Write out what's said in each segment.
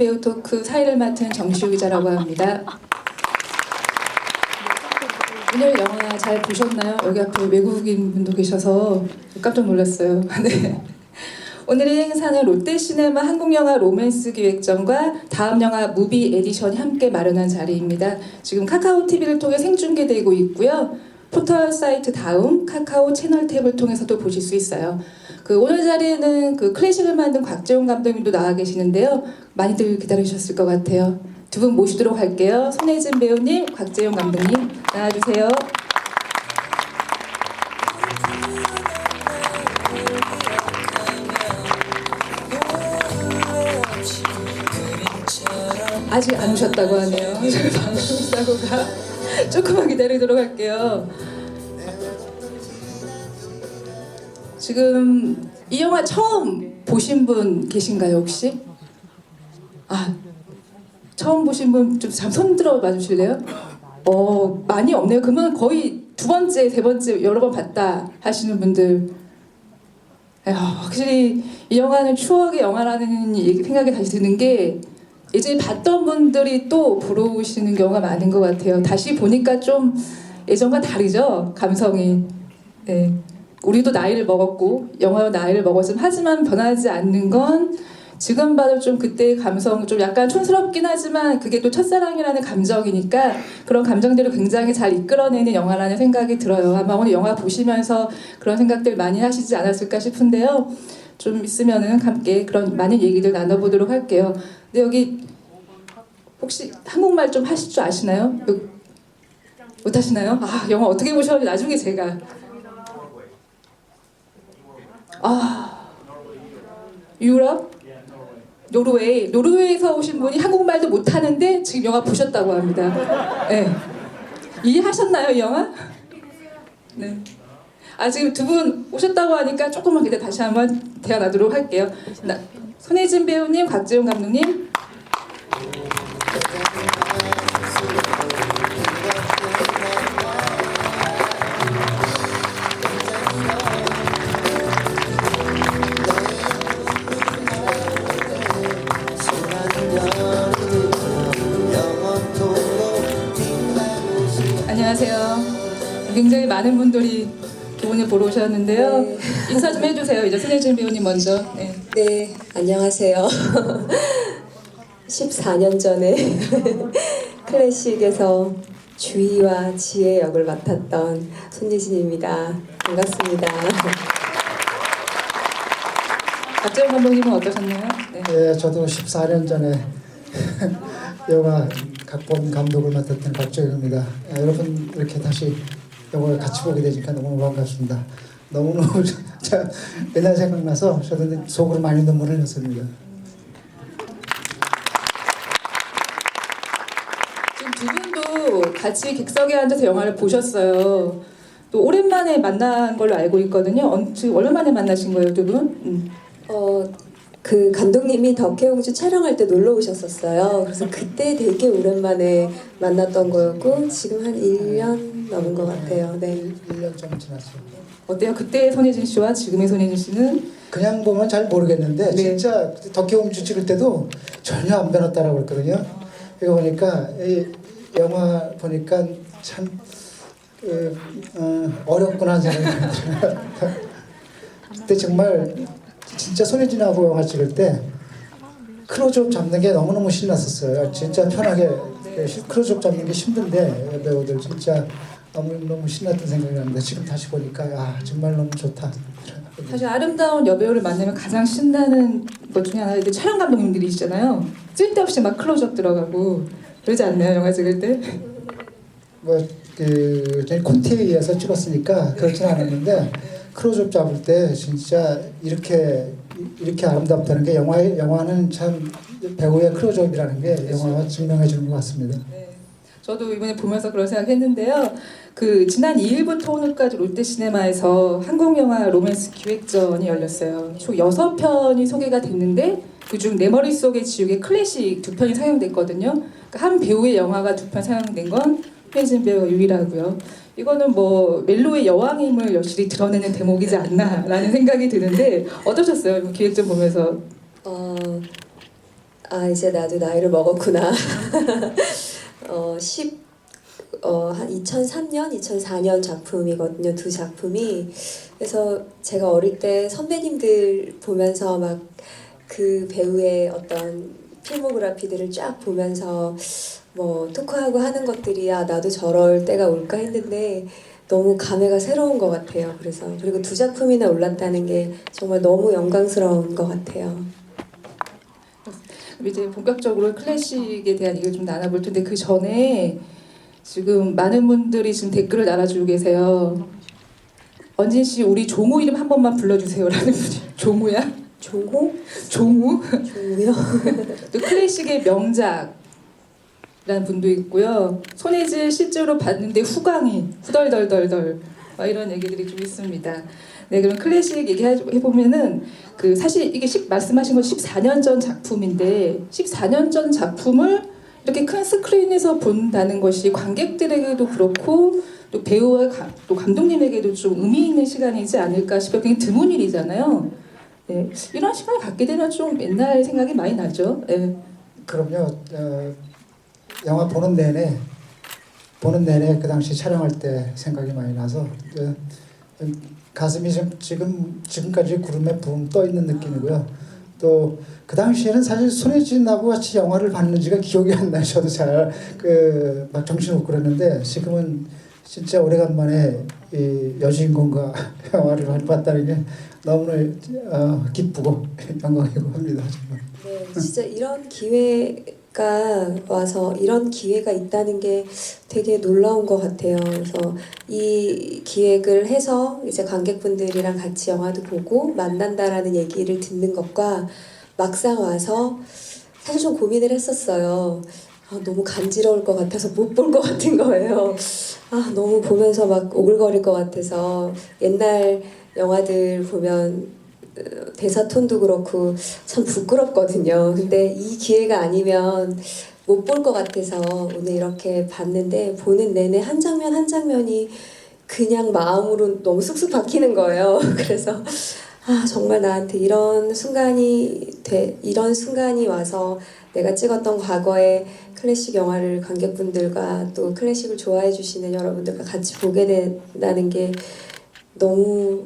배우 토크 사회를 맡은 정시우 기자라고 합니다. 오늘 영화 잘 보셨나요? 여기 앞에 외국인 분도 계셔서 깜짝 놀랐어요. 네. 오늘의 행사는 롯데시네마 한국영화 로맨스 기획전과 다음 영화 무비 에디션이 함께 마련한 자리입니다. 지금 카카오 TV를 통해 생중계되고 있고요. 포털 사이트 다음 카카오 채널 탭을 통해서도 보실 수 있어요. 오늘 자리에는 클래식을 만든 곽재용 감독님도 나와 계시는데요. 많이들 기다리셨을 것 같아요. 두 분 모시도록 할게요. 손예진 배우님, 곽재용 감독님 나와주세요. 아직 안 오셨다고 하네요. 저희 방송사고가 조금만 기다리도록 할게요. 지금 이 영화 처음 보신 분 계신가요 혹시? 처음 보신 분 좀 손 들어 봐주실래요? 많이 없네요. 그러면 거의 두 번째, 세 번째 여러 번 봤다 하시는 분들. 확실히 이 영화는 추억의 영화라는 생각이 다시 드는 게 예전에 봤던 분들이 또 보러 오시는 경우가 많은 것 같아요. 다시 보니까 좀 예전과 다르죠? 감성이. 네. 우리도 나이를 먹었고 영화도 나이를 먹었지만 하지만 변하지 않는 건 지금 봐도 좀 그때의 감성 좀 약간 촌스럽긴 하지만 그게 또 첫사랑이라는 감정이니까 그런 감정들을 굉장히 잘 이끌어내는 영화라는 생각이 들어요. 아마 오늘 영화 보시면서 그런 생각들 많이 하시지 않았을까 싶은데요. 좀 있으면은 함께 그런 많은 얘기들 나눠보도록 할게요. 근데 여기 혹시 한국말 좀 하실 줄 아시나요? 못 하시나요? 영화 어떻게 보셨는지 나중에 제가 유럽? 노르웨이에서 오신 분이 한국말도 못하는데 지금 영화 보셨다고 합니다. 네. 이해하셨나요, 이 영화? 네. 지금 두 분 오셨다고 하니까 조금만 기다려 다시 한번 대화 나누도록 할게요. 손예진 배우님, 곽재용 감독님. 안녕하세요. 굉장히 많은 분들이 두 분을 보러 오셨는데요. 네. 인사 좀 해주세요. 이제 손예진 배우님 먼저. 네, 안녕하세요. 14년 전에 클래식에서 주희와 지혜 역을 맡았던 손예진입니다. 반갑습니다. 박재용 감독님은 어떠셨나요? 네, 저도 14년 전에 영화 각본 감독을 맡았던 박재용입니다. 여러분 이렇게 다시 영화를 같이 보게 되니까 너무 반갑습니다. 너무너무 옛날 생각나서 저도 속으로 많이 눈물을 흘렸습니다. 지금 두 분도 같이 객석에 앉아서 영화를 보셨어요. 또 오랜만에 만난 걸로 알고 있거든요. 지금 얼마 만에 만나신 거예요, 두 분? 그 감독님이 덕혜옹주 촬영할 때 놀러 오셨었어요. 그래서 그때 되게 오랜만에 만났던 거였고 지금 한 1년 넘은 것 같아요. 네. 1년 좀 지났어요. 어때요? 그때의 손예진 씨와 지금의 손예진 씨는? 그냥 보면 잘 모르겠는데 네. 진짜 덕혜옹주 찍을 때도 전혀 안 변했다라고 그랬거든요. 이거 보니까 이 영화 보니까 참 어렵구나 하는 생각이 들어요. 그때 정말 진짜 손예진하고 영화 찍을 때 클로즈업 잡는 게 너무너무 신났었어요. 진짜 편하게 클로즈업 잡는 게 힘든데 배우들 진짜 너무 신났던 생각이 납니다. 지금 다시 보니까 정말 너무 좋다. 사실 아름다운 여배우를 만나면 가장 신나는 것 중에 하나가 촬영 감독님들이시잖아요. 쓸데없이 막 클로즈업 들어가고 그러지 않나요? 영화 찍을 때? 저희 콘티에 의해서 찍었으니까 그렇진 않았는데 클로즈업 잡을 때 진짜 이렇게 아름답다는 게 영화는 참 배우의 클로즈업이라는 게 영화가 증명해 주는 것 같습니다. 네. 저도 이번에 보면서 그런 생각했는데요. 지난 2일부터 오늘까지 롯데시네마에서 한국영화 로맨스 기획전이 열렸어요. 총 6편이 소개가 됐는데 그중 내 머릿속의 지우개 클래식 2편이 상영됐거든요. 그러니까 한 배우의 영화가 2편 상영된 건 손예진 배우가 유일하고요. 이거는 멜로의 여왕임을 여실히 드러내는 대목이지 않나라는 생각이 드는데 어떠셨어요? 기획전 보면서? 아 이제 나도 나이를 먹었구나. 한 2003년, 2004년 작품이거든요. 두 작품이. 그래서 제가 어릴 때 선배님들 보면서 막 그 배우의 어떤 필모그래피들을 쫙 보면서 뭐 토크하고 하는 것들이 아 나도 저럴 때가 올까 했는데 너무 감회가 새로운 것 같아요. 그래서 그리고 두 작품이나 올랐다는 게 정말 너무 영광스러운 것 같아요. 그럼 이제 본격적으로 클래식에 대한 얘기를 좀 나눠볼 텐데 그 전에 지금 많은 분들이 지금 댓글을 달아주고 계세요. 언진 씨 우리 종우 이름 한 번만 불러주세요라는 분이 종우야? 종호? 종우? 종우요? 또 클래식의 명작이라는 분도 있고요. 손예질 실제로 봤는데 후광이 후덜덜덜덜 막 이런 얘기들이 좀 있습니다. 네, 그럼 클래식 얘기해보면은 그 사실 이게 말씀하신 건 14년 전 작품인데 14년 전 작품을 이렇게 큰 스크린에서 본다는 것이 관객들에게도 그렇고 또 배우와 또 감독님에게도 좀 의미 있는 시간이지 않을까 싶어요. 굉장히 드문 일이잖아요. 네, 이런 시간을 갖게 되면 좀 옛날 생각이 많이 나죠. 네. 그럼요. 영화 보는 내내 그 당시 촬영할 때 생각이 많이 나서 가슴이 지금까지 구름에 붕 떠 있는 느낌이고요. 또 그 당시에는 사실 손예진하고 같이 영화를 봤는지가 기억이 안 나요. 저도 잘 막 정신 없고 그랬는데 지금은 진짜 오래간만에 이 여주인공과 영화를 봤다는 게 너무나 기쁘고 영광이고 합니다. 정말. 네, 진짜 이런 기회가 와서 이런 기회가 있다는 게 되게 놀라운 것 같아요. 그래서 이 기획을 해서 이제 관객분들이랑 같이 영화도 보고 만난다라는 얘기를 듣는 것과 막상 와서 사실 좀 고민을 했었어요. 너무 간지러울 것 같아서 못 볼 것 같은 거예요. 너무 보면서 막 오글거릴 것 같아서 옛날 영화들 보면 대사 톤도 그렇고 참 부끄럽거든요. 근데 이 기회가 아니면 못 볼 것 같아서 오늘 이렇게 봤는데 보는 내내 한 장면 한 장면이 그냥 마음으로 너무 쑥쑥 박히는 거예요. 그래서 정말 나한테 이런 순간이 와서 내가 찍었던 과거의 클래식 영화를 관객분들과 또 클래식을 좋아해 주시는 여러분들과 같이 보게 된다는 게 너무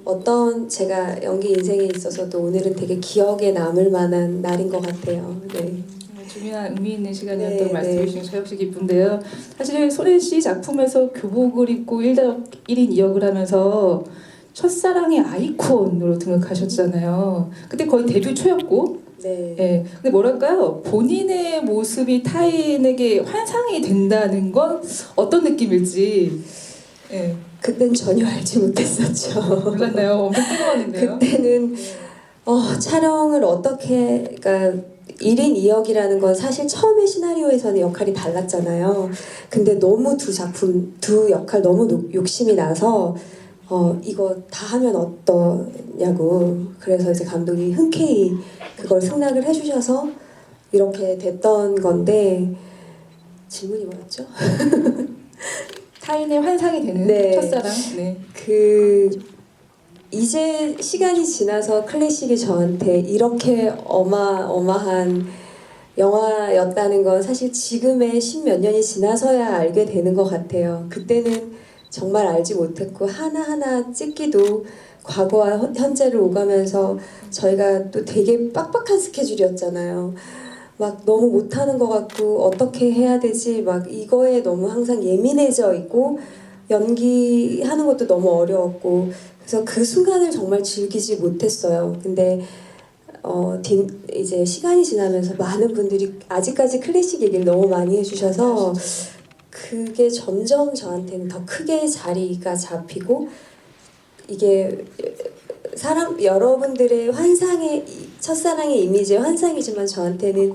제가 연기 인생에 있어서도 오늘은 되게 기억에 남을 만한 날인 것 같아요. 네. 정말 중요한 의미 있는 시간이었다고 네, 말씀해 주신 저 역시 기쁜데요. 사실 손예 씨 작품에서 교복을 입고 1인 2역을 하면서 첫사랑의 아이콘으로 등극하셨잖아요. 그때 거의 데뷔 초였고 네. 예. 근데 뭐랄까요? 본인의 모습이 타인에게 환상이 된다는 건 어떤 느낌일지 예. 그땐 전혀 알지 못했었죠. 몰랐나요? 엄청 뜨거웠는데요. 그때는 촬영을 그러니까 1인 2역이라는 건 사실 처음에 시나리오에서는 역할이 달랐잖아요. 근데 너무 두 역할 너무 욕심이 나서 이거 다 하면 어떠냐고. 그래서 이제 감독이 흔쾌히 그걸 승낙을 해주셔서 이렇게 됐던 건데 질문이 뭐였죠? 타인의 환상이 되는 네. 첫사랑. 네. 이제 시간이 지나서 클래식이 저한테 이렇게 어마어마한 영화였다는 건 사실 지금의 10몇 년이 지나서야 알게 되는 것 같아요. 그때는 정말 알지 못했고 하나하나 찍기도 과거와 현재를 오가면서 저희가 또 되게 빡빡한 스케줄이었잖아요. 막 너무 못하는 것 같고 어떻게 해야 되지 막 이거에 너무 항상 예민해져 있고 연기하는 것도 너무 어려웠고 그래서 그 순간을 정말 즐기지 못했어요. 근데 이제 시간이 지나면서 많은 분들이 아직까지 클래식 얘기를 너무 많이 해주셔서 그게 점점 저한테는 더 크게 자리가 잡히고 이게 여러분들의 첫사랑의 이미지의 환상이지만 저한테는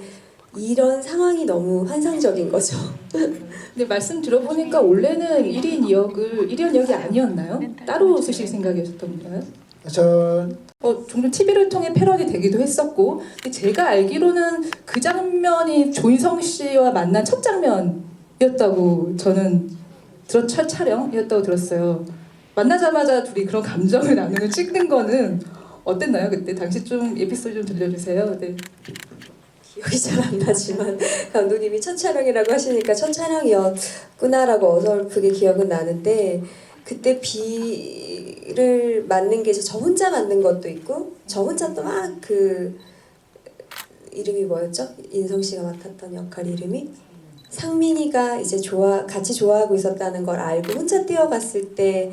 이런 상황이 너무 환상적인 거죠. 근데 말씀 들어보니까 원래는 1인 2역이 아니었나요? 따로 쓰실 생각이었던 건가요? 종종 TV를 통해 패러디 되기도 했었고 근데 제가 알기로는 그 장면이 조인성 씨와 만난 첫 장면이었다고 저는 첫 촬영이었다고 들었어요. 만나자마자 둘이 그런 감정을 나누고 찍는 거는 어땠나요? 그때 당시 좀 에피소드 좀 들려주세요. 네. 기억이 잘 안 나지만 감독님이 첫 촬영이라고 하시니까 첫 촬영이었구나라고 어설프게 기억은 나는데 그때 비를 맞는 게 저 혼자 맞는 것도 있고 저 혼자 또 막 그 이름이 뭐였죠? 인성 씨가 맡았던 역할 이름이 상민이가 이제 같이 좋아하고 있었다는 걸 알고 혼자 뛰어갔을 때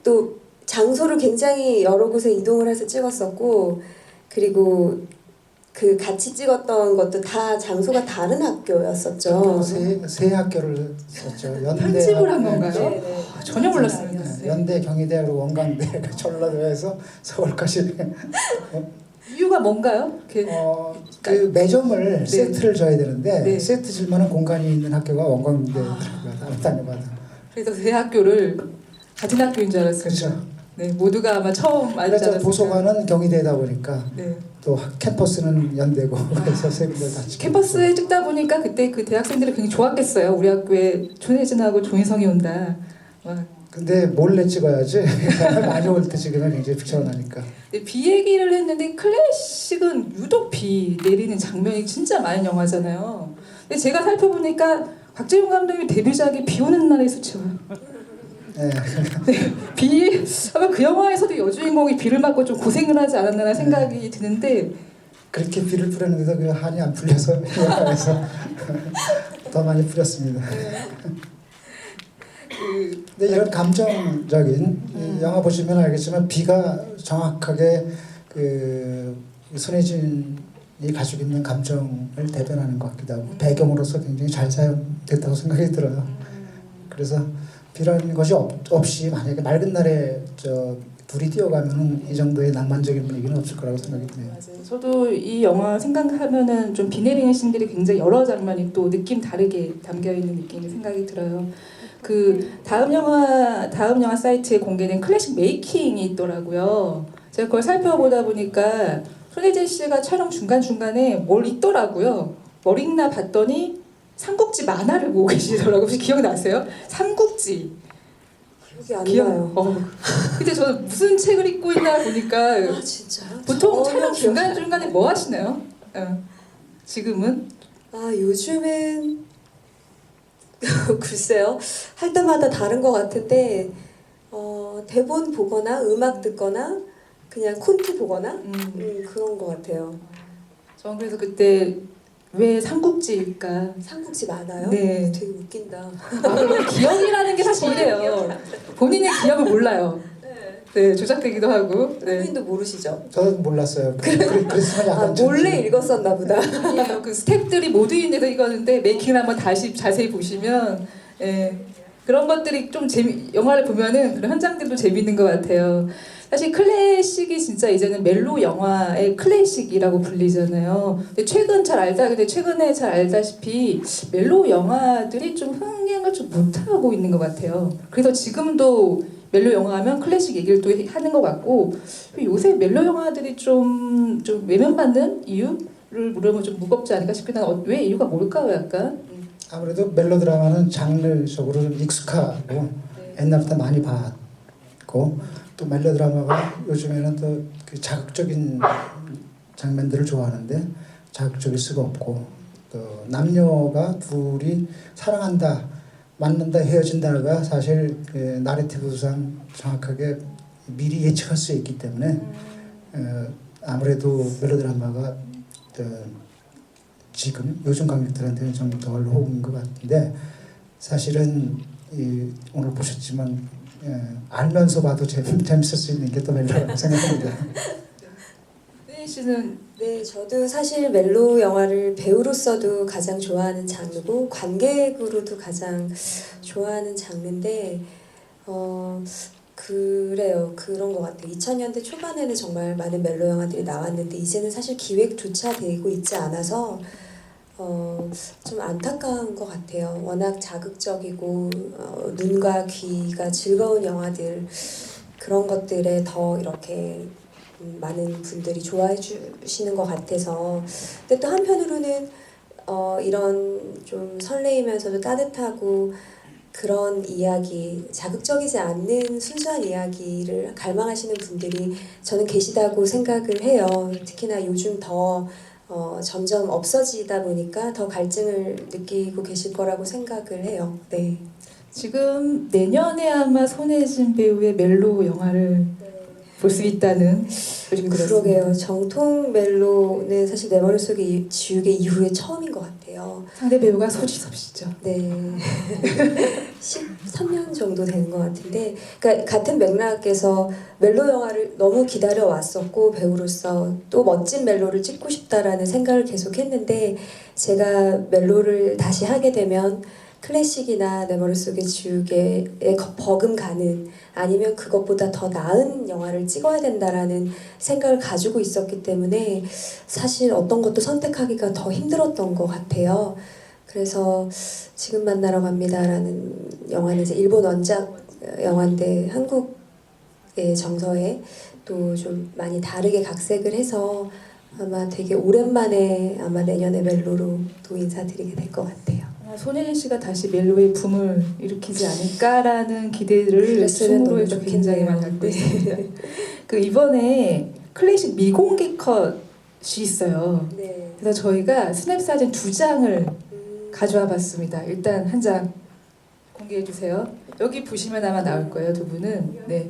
또 장소를 굉장히 여러 곳에 이동을 해서 찍었었고 그리고 그 같이 찍었던 것도 다 장소가 다른 학교였었죠. 세 학교를 썼죠. 편집을 한 건가요? 네, 네. 전혀 몰랐습니다. 네, 연대, 경희대하고 원광대, 전라도에서 서울까지. 이유가 뭔가요? 그 매점을 네. 세트를 줘야 되는데 네. 세트 줄 만한 공간이 있는 학교가 원광대더라고요. 다녀봐도. 그래서 세 학교를 같은 학교인 줄 알았습니다. 그렇죠. 네, 모두가 아마 처음 알지 그래서 않았을까. 도서관은 경희대다 보니까 네. 또 캠퍼스는 연대고 그래서 세 군데 다 찍고. 캠퍼스에 찍다 보니까 그때 그 대학생들이 굉장히 좋았겠어요. 우리 학교에 손혜진하고 조인성이 온다. 막. 근데 몰래 찍어야지. 많이 올 때 찍으면 굉장히 불편하니까. 근데 비 얘기를 했는데 클래식은 유독 비 내리는 장면이 진짜 많은 영화잖아요. 근데 제가 살펴보니까 박재용 감독의 데뷔작이 비 오는 날의 수채화요. 네. 비 아마 그 영화에서도 여주인공이 비를 맞고 좀 고생을 하지 않았나 생각이 드는데 그렇게 비를 뿌렸는데도 그 한이 안 풀려서 영화에서 더 많이 뿌렸습니다. 근데 이런 감정적인 이 영화 보시면 알겠지만 비가 정확하게 그 손예진이 가지고 있는 감정을 대변하는 것 같기도 하고 배경으로서 굉장히 잘 사용됐다고 생각이 들어요. 그래서 비라는 것이 없이 만약에 맑은 날에 둘이 뛰어가면은 이 정도의 낭만적인 분위기는 없을 거라고 생각이 드네요. 맞아요. 저도 이 영화 생각하면은 좀 비 내리는 씬들이 굉장히 여러 장면이 또 느낌 다르게 담겨 있는 느낌이 생각이 들어요. 그 다음 영화 사이트에 공개된 클래식 메이킹이 있더라고요. 제가 그걸 살펴보다 보니까 손예진 씨가 촬영 중간중간에 뭘 읽더라고요. 뭘 읽나 봤더니 삼국지 만화를 보고 계시더라고요. 혹시 기억나세요? 삼국지. 기억이 안 나요. 근데 저는 무슨 책을 읽고 있나 보니까 아 진짜요? 보통 전혀 촬영 기억- 중간중간에 뭐 하시나요? 지금은? 아 요즘은 글쎄요 할 때마다 다른 것 같은데 대본 보거나 음악 듣거나 그냥 콘티 보거나 그런 것 같아요. 저는 그래서 그때 왜 삼국지일까? 삼국지 많아요? 네. 되게 웃긴다. 기억이라는 게 사실 이래요. 본인의 기억을 몰라요. 네, 조작되기도 하고. 네. 본인도 모르시죠? 저도 몰랐어요. 그랬으면 아 약간 몰래 읽었었나 보다. 아니에요. 그 스태프들이 모두 인해서 읽었는데 메이킹을 한번 다시 자세히 보시면 그런 것들이 좀 영화를 보면은 그런 현장들도 재밌는 것 같아요. 사실 클래식이 진짜 이제는 멜로 영화의 클래식이라고 불리잖아요. 근데 최근에 잘 알다시피 멜로 영화들이 좀 흥행을 좀 못하고 있는 것 같아요. 그래서 지금도 멜로 영화 하면 클래식 얘기를 또 하는 것 같고 요새 멜로 영화들이 좀 외면받는 이유를 물으면 좀 무겁지 않을까 싶긴 한데 왜 이유가 뭘까요 약간? 아무래도 멜로드라마는 장르적으로 좀 익숙하고 옛날부터 많이 봤고 또 멜로드라마가 요즘에는 또 그 자극적인 장면들을 좋아하는데 자극적일 수가 없고 또 남녀가 둘이 사랑한다 맞는다 헤어진다가 사실 그 나레티브상 정확하게 미리 예측할 수 있기 때문에 아무래도 멜로드라마가 지금 요즘 관객들한테는 좀 덜 호응인 것 같은데 사실은 오늘 보셨지만 알면서 봐도 재밌을 수 있는 게 또 멜로라고 생각합니다. 네 씨는 네, 저도 사실 멜로 영화를 배우로서도 가장 좋아하는 장르고 관객으로도 가장 좋아하는 장르인데 그래요. 그런 것 같아요. 2000년대 초반에는 정말 많은 멜로 영화들이 나왔는데 이제는 사실 기획조차 되고 있지 않아서 좀 안타까운 것 같아요. 워낙 자극적이고 눈과 귀가 즐거운 영화들 그런 것들에 더 이렇게 많은 분들이 좋아해 주시는 것 같아서 근데 또 한편으로는 이런 좀 설레이면서도 따뜻하고 그런 이야기, 자극적이지 않는 순수한 이야기를 갈망하시는 분들이 저는 계시다고 생각을 해요. 특히나 요즘 더 점점 없어지다 보니까 더 갈증을 느끼고 계실 거라고 생각을 해요. 네. 지금 내년에 아마 손예진 배우의 멜로 영화를 볼 수 있다는 소식이 들었습니다. 그러게요. 정통 멜로는 사실 내 머릿속에 지우개 이후에 처음인 것 같아요. 상대 배우가 소지섭 씨죠. 네. 13년 정도 되는 것 같은데, 그러니까 같은 맥락에서 멜로 영화를 너무 기다려 왔었고 배우로서 또 멋진 멜로를 찍고 싶다라는 생각을 계속 했는데, 제가 멜로를 다시 하게 되면 클래식이나 내 머릿속에 지우개에 버금가는, 아니면 그것보다 더 나은 영화를 찍어야 된다라는 생각을 가지고 있었기 때문에 사실 어떤 것도 선택하기가 더 힘들었던 것 같아요. 그래서 지금 만나러 갑니다라는 영화는 이제 일본 원작 영화인데 한국의 정서에 또 좀 많이 다르게 각색을 해서 아마 되게 오랜만에 아마 내년에 멜로로 또 인사드리게 될 것 같아요. 손예진 씨가 다시 멜로의 붐을 일으키지 않을까라는 기대를 그랬으면 너무 충무로에서 굉장히 좋겠네요. 많이 갖고 있습니다. 그 이번에 클래식 미공개 컷이 있어요. 네. 그래서 저희가 스냅 사진 2장을 가져와 봤습니다. 일단 한 장 공개해 주세요. 여기 보시면 아마 나올 거예요, 두 분은. 네.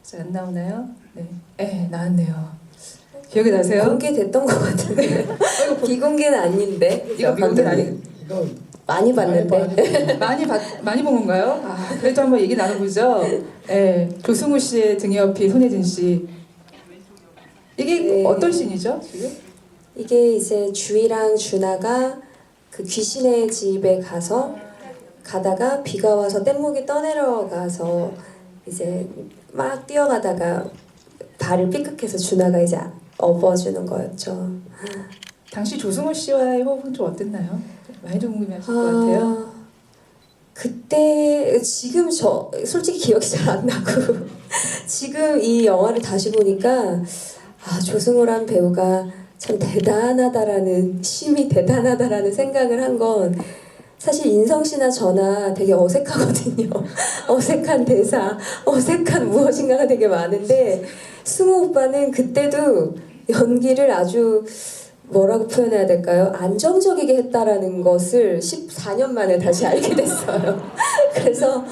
자, 안 나오나요? 네. 네, 나왔네요. 기억이 나세요? 공개됐던 것 같은데 비공개는 아닌데 이거 미공개 아니 이거 많이 봤는데 많이 본 건가요? 아, 그래도 한번 얘기 나눠보죠. 네, 조승우 씨의 등 옆이 손예진 씨. 이게 네. 어떤 씬이죠, 지금? 이게 이제 주희랑 준하가 그 귀신의 집에 가다가 비가 와서 뗏목이 떠내려가서 이제 막 뛰어가다가 발을 삐끗해서 준하가 이제 업어주는 거였죠. 당시 조승우 씨와의 호흡은 좀 어땠나요? 많이도 궁금해하실 것 같아요. 그때 지금 저 솔직히 기억이 잘 안 나고 지금 이 영화를 다시 보니까 조승우란 배우가 참 대단하다라는 심이 대단하다라는 생각을 한 건 사실 인성 씨나 저나 되게 어색하거든요. 어색한 대사, 어색한 무엇인가가 되게 많은데 승우 오빠는 그때도 연기를 아주 뭐라고 표현해야 될까요? 안정적이게 했다라는 것을 14년 만에 다시 알게 됐어요. 그래서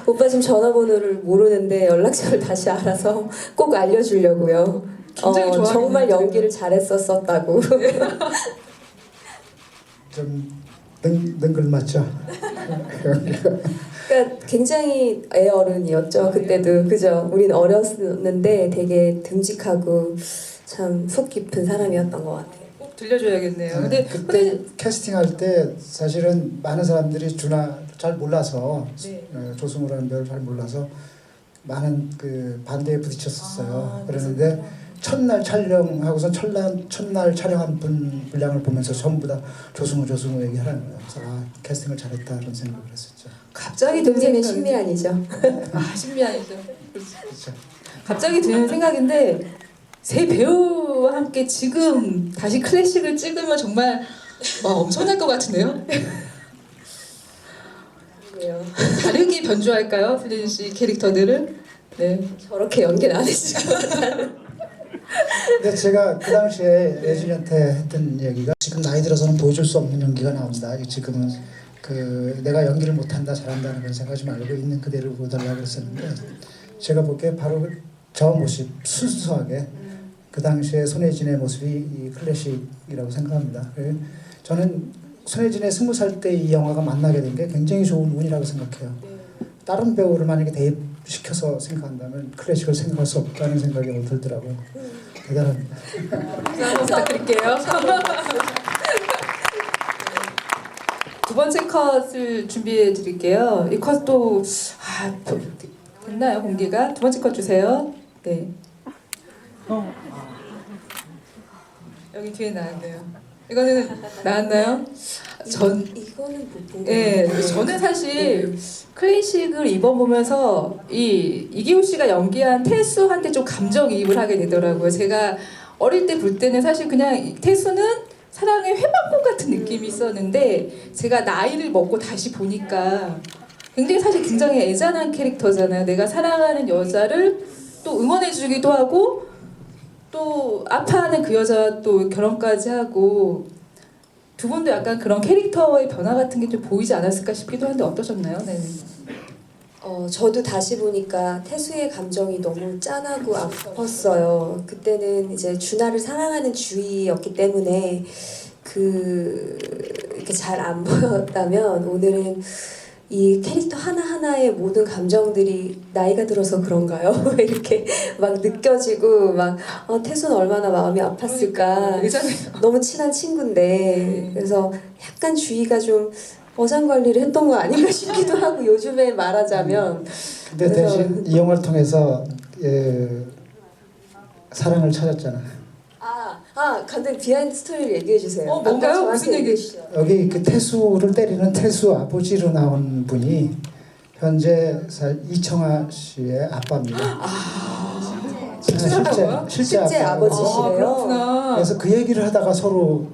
오빠 지금 전화번호를 모르는데 연락처를 다시 알아서 꼭 알려주려고요. 굉장히 좋아하는 정말 분이죠. 연기를 잘했었다고. 좀 능글맞죠. 그러니까 굉장히 애어른이었죠. 그때도 그죠. 우린 어렸는데 되게 듬직하고 참 속 깊은 사람이었던 것 같아요. 꼭 들려줘야겠네요. 근데 그때 캐스팅할 때 사실은 많은 사람들이 준하 잘 몰라서 네. 조승우라는 배우를 잘 몰라서 많은 그 반대에 부딪혔었어요. 아, 그랬는데 첫날 촬영하고서 첫날 촬영한 분량을 보면서 전부 다 조승우 얘기하는 거예요. 그래서 캐스팅을 잘했다 그런 생각을 했었죠. 갑자기 드는 동생의 생각이- 신미안이죠. 신비아니죠. 그렇죠. 갑자기 드는 생각인데 세 배우와 함께 지금 다시 클래식을 찍으면 정말 엄청날 것 같은데요? 그래요. 다르게 변주할까요, 손예진 씨 캐릭터들을? 네. 저렇게 연기를 안 했을 것 같아요. 근데 제가 그 당시에 예준이한테 했던 얘기가 지금 나이 들어서는 보여줄 수 없는 연기가 나온다. 지금은 그 내가 연기를 못한다 잘한다는 그런 생각하지 말고 있는 그대로 보달라고 했었는데 제가 보기에 바로 저 모습 순수하게 그 당시에 손예진의 모습이 이 클래식이라고 생각합니다. 그래서 저는 손예진의 20살 때 이 영화가 만나게 된 게 굉장히 좋은 운이라고 생각해요. 다른 배우를 만약에 대입시켜서 생각한다면 클래식을 생각할 수 없다는 생각이 들더라고요. 대단합니다. 박수 한번 부탁드릴게요. 두 번째 컷을 준비해 드릴게요. 이 컷도 됐나요, 공개가? 두 번째 컷 주세요. 네. 여기 뒤에 나왔네요. 이거는 나왔나요? 이거는 못 본 거 예, 같아요. 저는 사실 클래식을 입어보면서 이기호 씨가 연기한 태수한테 좀 감정이입을 하게 되더라고요. 제가 어릴 때 볼 때는 사실 그냥 태수는 사랑의 회방꽃 같은 느낌이 있었는데 제가 나이를 먹고 다시 보니까 굉장히 사실 굉장히 애잔한 캐릭터잖아요. 내가 사랑하는 여자를 또 응원해주기도 하고 또 아파하는 그 여자와 또 결혼까지 하고 두 분도 약간 그런 캐릭터의 변화 같은 게 좀 보이지 않았을까 싶기도 한데 어떠셨나요? 네. 저도 다시 보니까 태수의 감정이 너무 짠하고 아팠어요. 그때는 이제 준하를 사랑하는 주의였기 때문에 이렇게 잘 안 보였다면 오늘은 이 캐릭터 하나하나의 모든 감정들이 나이가 들어서 그런가요? 이렇게 막 느껴지고 막 태수는 얼마나 마음이 아팠을까. 너무 친한 친구인데 그래서 약간 주의가 좀 어장관리를 했던 거 아닌가 싶기도 하고 요즘에 말하자면 근데 대신 이 영화를 통해서 사랑을 찾았잖아. 감독님 비하인드 스토리를 얘기해 주세요. 뭔가요? 무슨 얘기시죠? 여기 그 태수를 때리는 태수 아버지로 나온 분이 현재 이청아 씨의 아빠입니다. 실제 아버지시래요. 그렇구나. 그래서 그 얘기를 하다가 서로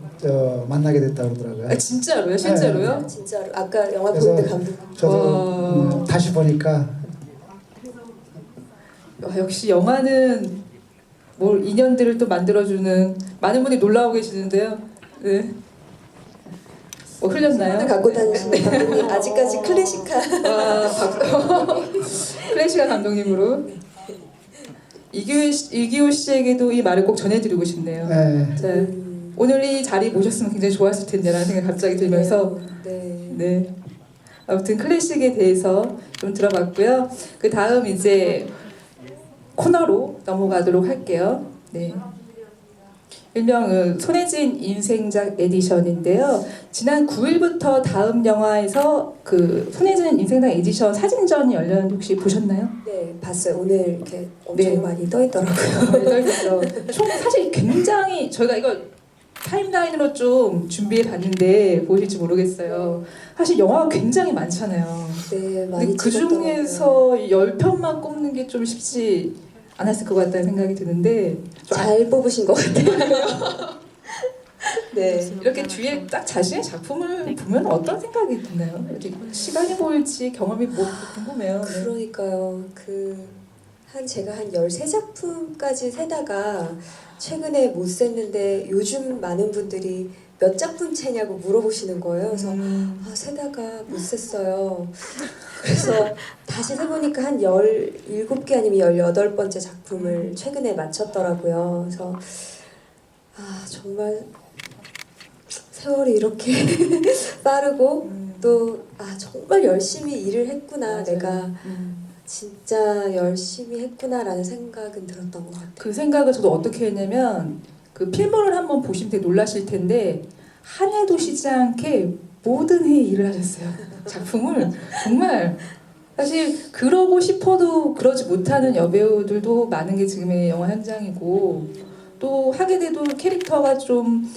만나게 됐다고 그러더라고요. 진짜로요? 실제로요? 진짜로 아까 영화 그래서 보는데 감독. 저도 다시 보니까 역시 영화는 뭘 인연들을 또 만들어주는 많은 분이 놀라고 계시는데요. 네. 흘렸나요? 갖고 다니시는 감독님 아직까지 클래식한. 클래식한 감독님으로 이기호 씨에게도 이 말을 꼭 전해드리고 싶네요. 네. 자, 오늘 이 자리 모셨으면 굉장히 좋았을 텐데라는 생각이 갑자기 들면서 네. 아무튼 클래식에 대해서 좀 들어봤고요. 그 다음 이제 코너로 넘어가도록 할게요. 네. 일명 손예진 인생작 에디션인데요. 지난 9일부터 다음 영화에서 그 손예진 인생작 에디션 사진전이 열렸는데 혹시 보셨나요? 네, 봤어요. 오늘 이렇게 엄청 많이 떠 있더라고요. 총 사실 굉장히 저희가 이거 타임라인으로 좀 준비해 봤는데 보실지 모르겠어요. 사실 영화가 굉장히 많잖아요. 네, 많이 근데 그 중에서 10편만 꼽는 게 좀 쉽지 않았을 것 같다는 생각이 드는데 잘 뽑으신 것 같아요. 네. 이렇게 뒤에 딱 자신의 작품을 보면 어떤 생각이 드나요? 시간이 보일지 경험이 뭐 궁금해요. 네. 그러니까요. 제가 한 13작품까지 세다가 최근에 못 셌는데 요즘 많은 분들이 몇 작품 채냐고 물어보시는 거예요. 그래서 세다가 못 셌어요. 그래서 다시 세보니까 한 17개 아니면 18번째 작품을 최근에 마쳤더라고요. 그래서 정말 세월이 이렇게 빠르고 또 정말 열심히 일을 했구나. 맞아요. 내가 진짜 열심히 했구나라는 생각은 들었던 것 같아요. 그 생각을 저도 어떻게 했냐면 그 필모를 한번 보시면 되게 놀라실 텐데 한 해도 쉬지 않게 모든 해 일을 하셨어요. 작품을 정말 사실 그러고 싶어도 그러지 못하는 여배우들도 많은 게 지금의 영화 현장이고 또 하게 돼도 캐릭터가 좀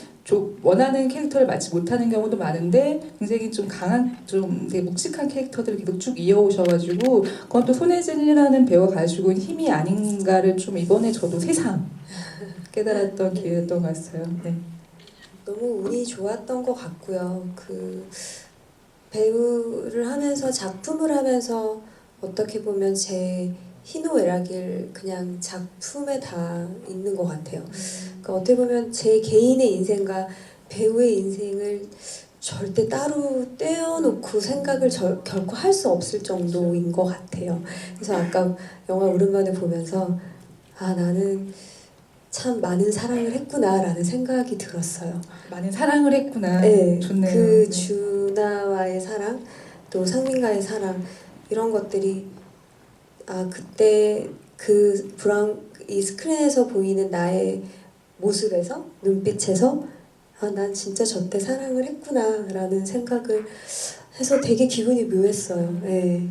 원하는 캐릭터를 맡지 못하는 경우도 많은데 굉장히 좀 강한 좀 되게 묵직한 캐릭터들을 계속 쭉 이어오셔가지고 그건 또 손예진이라는 배우가 가지고 있는 힘이 아닌가를 좀 이번에 저도 새삼 깨달았던 기회였던 것 같아요. 네. 너무 운이 좋았던 것 같고요. 배우를 하면서 작품을 하면서 어떻게 보면 제 희노애락일 그냥 작품에 다 있는 것 같아요. 그러니까 어떻게 보면 제 개인의 인생과 배우의 인생을 절대 따로 떼어놓고 생각을 결코 할 수 없을 정도인 것 같아요. 그래서 아까 영화 오랜만에 보면서 나는 참 많은 사랑을 했구나라는 생각이 들었어요. 많은 사랑을 했구나. 네, 좋네요. 준하와의 사랑, 또 상민과의 사랑 이런 것들이 그때 이 스크린에서 보이는 나의 모습에서 눈빛에서 난 진짜 저때 사랑을 했구나라는 생각을 해서 되게 기분이 묘했어요. 네.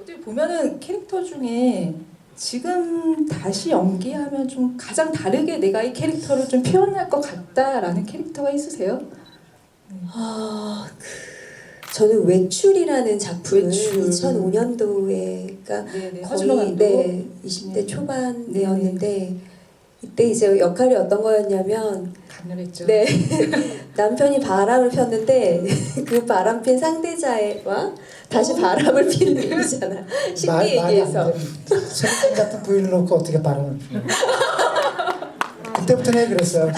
어떻게 보면은 캐릭터 중에 지금 다시 연기하면 좀 가장 다르게 내가 이 캐릭터를 좀 표현할 것 같다라는 캐릭터가 있으세요? 저는 외출이라는 작품을 외출. 2005년도에 그러니까 허준호 감독. 20대 초반이었는데 이때 이제 역할이 어떤 거였냐면 강렬했죠. 네 남편이 바람을 폈는데 그 바람 핀 상대자와 다시 바람을 피는 일이잖아. 쉽게 말이 안 얘기해서. 되는 손님 같은 부인을 놓고 어떻게 바람을 피워. 그때부터 내가 그랬어요.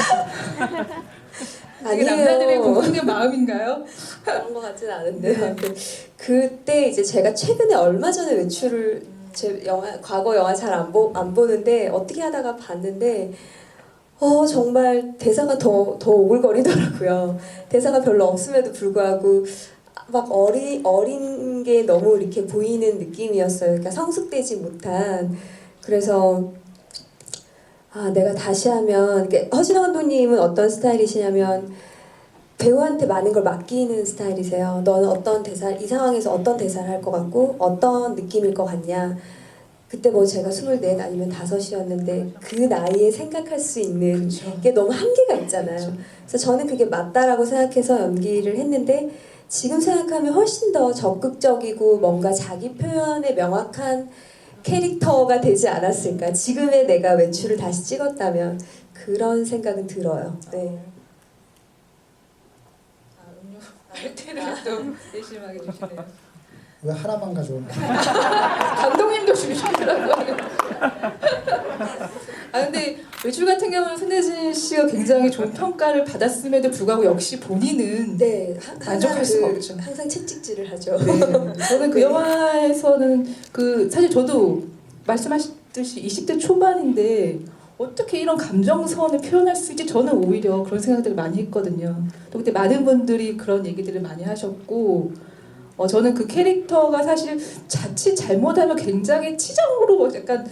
이게 남자들의 공통된 마음인가요? 그런 것 같진 않은데 아무튼 그때 이제 제가 최근에 얼마 전에 외출을 제 과거 영화 잘 안 보는데 어떻게 하다가 봤는데 정말 대사가 더 오글거리더라고요. 대사가 별로 없음에도 불구하고 막 어린 게 너무 이렇게 보이는 느낌이었어요. 그러니까 성숙되지 못한. 그래서 내가 다시 하면 허진호 감독님은 어떤 스타일이시냐면 배우한테 많은 걸 맡기는 스타일이세요. 너는 이 상황에서 어떤 대사를 할 것 같고 어떤 느낌일 것 같냐. 그때 뭐 제가 24 아니면 5이었는데 그 나이에 생각할 수 있는 게 너무 한계가 있잖아요. 그래서 저는 그게 맞다라고 생각해서 연기를 했는데 지금 생각하면 훨씬 더 적극적이고 뭔가 자기 표현에 명확한 캐릭터가 되지 않았을까. 지금의 내가 외출을 다시 찍었다면 그런 생각은 들어요. 네. 음료 아르테를 또 세심하게 주시네요. 왜 하나만 가져오나? 감독님도 주시더라고요. 근데 외출 같은 경우는 손예진 씨가 굉장히 좋은 평가를 받았음에도 불구하고 역시 본인은 네, 만족할 수가 없죠. 항상 채찍질을 하죠. 네. 저는 그 영화에서는 사실 저도 말씀하셨듯이 20대 초반인데 어떻게 이런 감정선을 표현할 수 있지? 저는 오히려 그런 생각들을 많이 했거든요. 또 그때 많은 분들이 그런 얘기들을 많이 하셨고 저는 그 캐릭터가 사실 자칫 잘못하면 굉장히 치정으로 약간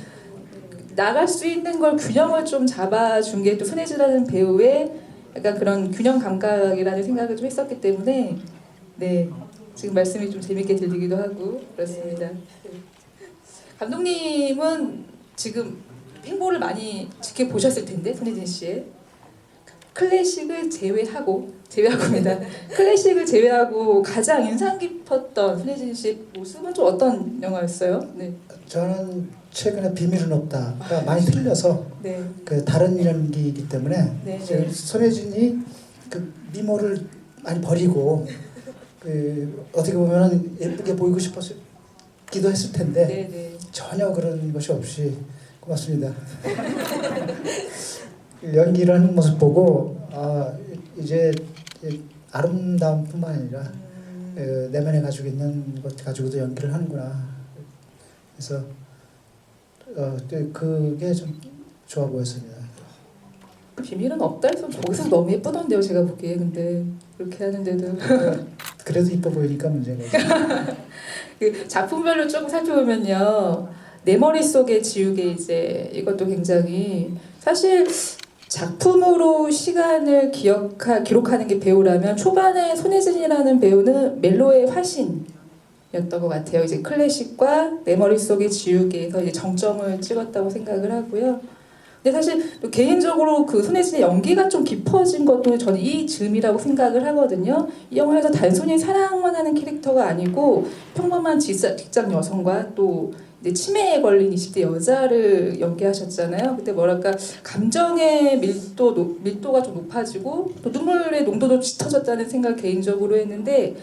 나갈 수 있는 걸 균형을 좀 잡아준 게 또 손예진이라는 배우의 약간 그런 균형 감각이라는 생각을 좀 했었기 때문에 네 지금 말씀이 좀 재밌게 들리기도 하고 그렇습니다. 감독님은 지금 행보를 많이 지켜보셨을 텐데 손예진 씨의 클래식을 제외하고입니다. 클래식을 제외하고 가장 인상 깊었던 손예진 씨의 모습은 좀 어떤 영화였어요? 네. 저는 최근에 비밀은 없다가 많이 틀려서 네. 그 다른 연기이기 때문에 네. 이제 손예진이 그 미모를 많이 버리고 그 어떻게 보면 예쁘게 보이고 싶었기도 했을 텐데 네, 네. 전혀 그런 것이 없이 고맙습니다. 연기를 하는 모습 보고 이제 아름다움뿐만 아니라 내면에 가지고 있는 것 가지고도 연기를 하는구나. 그래서 그게 좀 좋아 보였습니다. 비밀은 없다 해서 거기서 너무 예쁘던데요 제가 보기에. 근데 그렇게 하는데도 그래도 이뻐 보이니까 문제가 있어요. 그 작품별로 조금 살펴보면요 내 머릿속에 지우개 이제 이것도 굉장히 사실 작품으로 시간을 기록하는 게 배우라면 초반에 손예진이라는 배우는 멜로의 화신이었던 것 같아요. 이제 클래식과 내 머릿속에 지우개에서 이제 정점을 찍었다고 생각을 하고요. 근데 사실 또 개인적으로 그 손예진의 연기가 좀 깊어진 것도 저는 이 즈음이라고 생각을 하거든요. 이 영화에서 단순히 사랑만 하는 캐릭터가 아니고 평범한 직장 여성과 또 이제 치매에 걸린 20대 여자를 연기하셨잖아요. 그때 뭐랄까 감정의 밀도가 좀 높아지고 또 눈물의 농도도 짙어졌다는 생각 개인적으로 했는데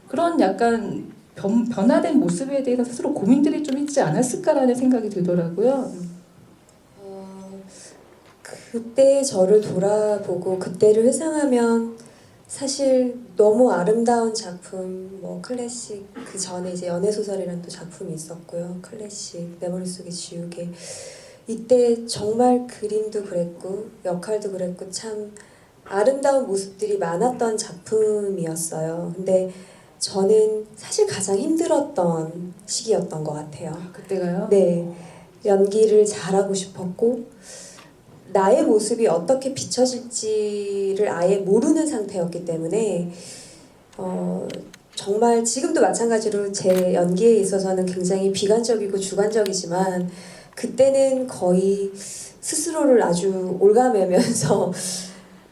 그런 약간 변화된 모습에 대해서 스스로 고민들이 좀 있지 않았을까라는 생각이 들더라고요. 그때 저를 돌아보고 그때를 회상하면 사실 너무 아름다운 작품, 뭐 클래식 그 전에 이제 연애소설이라는 또 작품이 있었고요. 클래식, 내 머릿속에 지우개. 이때 정말 그림도 그랬고 역할도 그랬고 참 아름다운 모습들이 많았던 작품이었어요. 근데 저는 사실 가장 힘들었던 시기였던 것 같아요. 그때가요? 네, 연기를 잘하고 싶었고 나의 모습이 어떻게 비춰질지를 아예 모르는 상태였기 때문에 정말 지금도 마찬가지로 제 연기에 있어서는 굉장히 비관적이고 주관적이지만 그때는 거의 스스로를 아주 올가매면서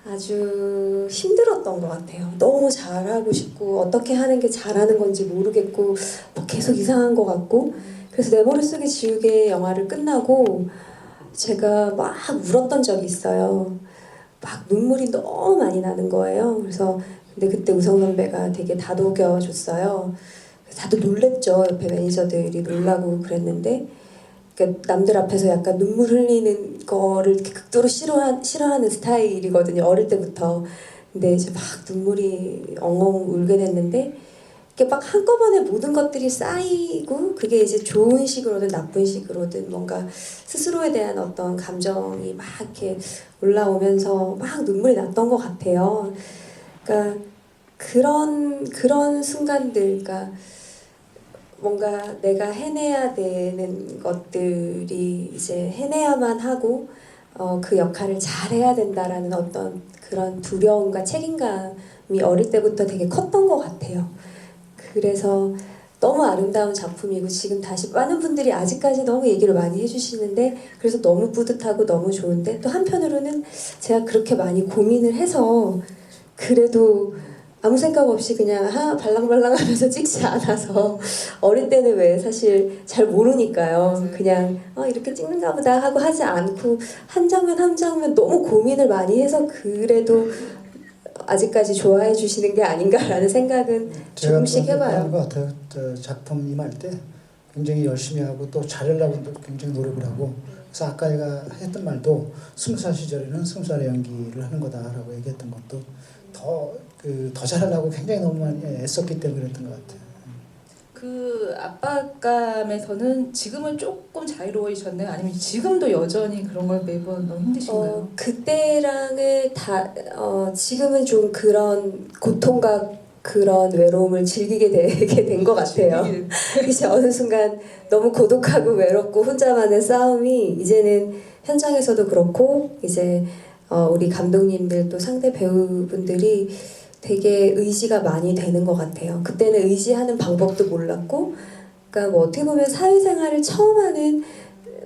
아주 힘들었던 것 같아요. 너무 잘하고 싶고 어떻게 하는 게 잘하는 건지 모르겠고 뭐 계속 이상한 것 같고 그래서 내 머릿속에 지우개 영화를 끝나고 제가 막 울었던 적이 있어요. 막 눈물이 너무 많이 나는 거예요. 그래서 근데 그때 우성 선배가 되게 다독여줬어요. 다들 놀랬죠. 옆에 매니저들이 놀라고 그랬는데, 그러니까 남들 앞에서 약간 눈물 흘리는 거를 이렇게 극도로 싫어하는 스타일이거든요. 어릴 때부터. 근데 이제 막 눈물이 엉엉 울게 됐는데, 이렇게 막 한꺼번에 모든 것들이 쌓이고 그게 이제 좋은 식으로든 나쁜 식으로든 뭔가 스스로에 대한 어떤 감정이 막 이렇게 올라오면서 막 눈물이 났던 것 같아요. 그러니까 그런 순간들, 그러니까 뭔가 내가 해내야 되는 것들이 이제 해내야만 하고 그 역할을 잘 해야 된다라는 어떤 그런 두려움과 책임감이 어릴 때부터 되게 컸던 것 같아요. 그래서 너무 아름다운 작품이고 지금 다시 많은 분들이 아직까지 너무 얘기를 많이 해주시는데 그래서 너무 뿌듯하고 너무 좋은데 또 한편으로는 제가 그렇게 많이 고민을 해서 그래도 아무 생각 없이 그냥 발랑발랑 하면서 찍지 않아서 어릴 때는 왜 사실 잘 모르니까요. 그냥 이렇게 찍는가 보다 하고 하지 않고 한 장면 한 장면 너무 고민을 많이 해서 그래도 아직까지 좋아해 주시는 게 아닌가라는 생각은 조금씩 해봐요. 것 같아요. 저 작품 임할 때 굉장히 열심히 하고 또 잘하려고 굉장히 노력을 하고 그래서 아까 얘가 했던 말도 20살 시절에는 20살의 연기를 하는 거다라고 얘기했던 것도 더 잘하려고 굉장히 너무 많이 애썼기 때문에 그랬던 것 같아요. 그 압박감에서는 지금은 조금 자유로워지셨나요? 아니면 지금도 여전히 그런 걸 매번 너무 힘드신가요? 그때랑은 지금은 좀 그런 고통과 그런 외로움을 즐기게 되게 된 것 같아요. 이제 어느 순간 너무 고독하고 외롭고 혼자만의 싸움이 이제는 현장에서도 그렇고 이제 우리 감독님들 또 상대 배우분들이 되게 의지가 많이 되는 것 같아요. 그때는 의지하는 방법도 몰랐고, 그러니까 뭐 어떻게 보면 사회생활을 처음 하는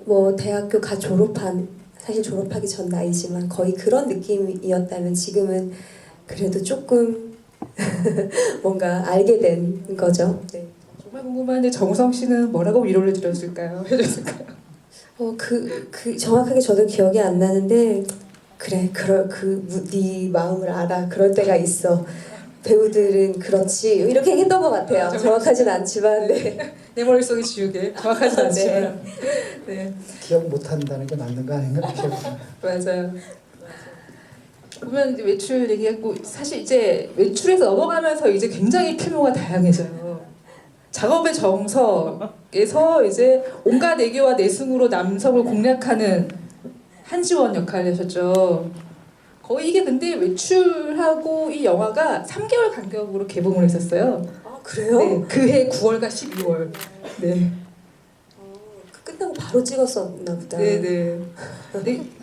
뭐 대학교 갓 졸업한 사실 졸업하기 전 나이지만 거의 그런 느낌이었다면 지금은 그래도 조금 뭔가 알게 된 거죠. 네. 정말 궁금한데 정우성 씨는 뭐라고 위로를 드렸을까요? 해줬을까요? 정확하게 저도 기억이 안 나는데 그래, 네 마음을 알아. 그럴 때가 있어. 배우들은 그렇지. 이렇게 했던 것 같아요. 정확하진 않지만, 네. 내 머릿속에 지우개 정확하지 않지만 네. 기억 못한다는 게 맞는 거 아닌가? 맞아요. 보면 이제 외출 얘기했고 사실 이제 외출에서 넘어가면서 이제 굉장히 필모가 다양해져요. 작업의 정석에서 이제 온갖 애교와 내숭으로 남성을 공략하는 한지원 역할을 하셨죠. 거의 이게 근데 외출하고 이 영화가 3개월 간격으로 개봉을 했었어요. 그래요? 네, 그해 9월과 12월. 네. 끝나고 바로 찍었었나 보다. 네네.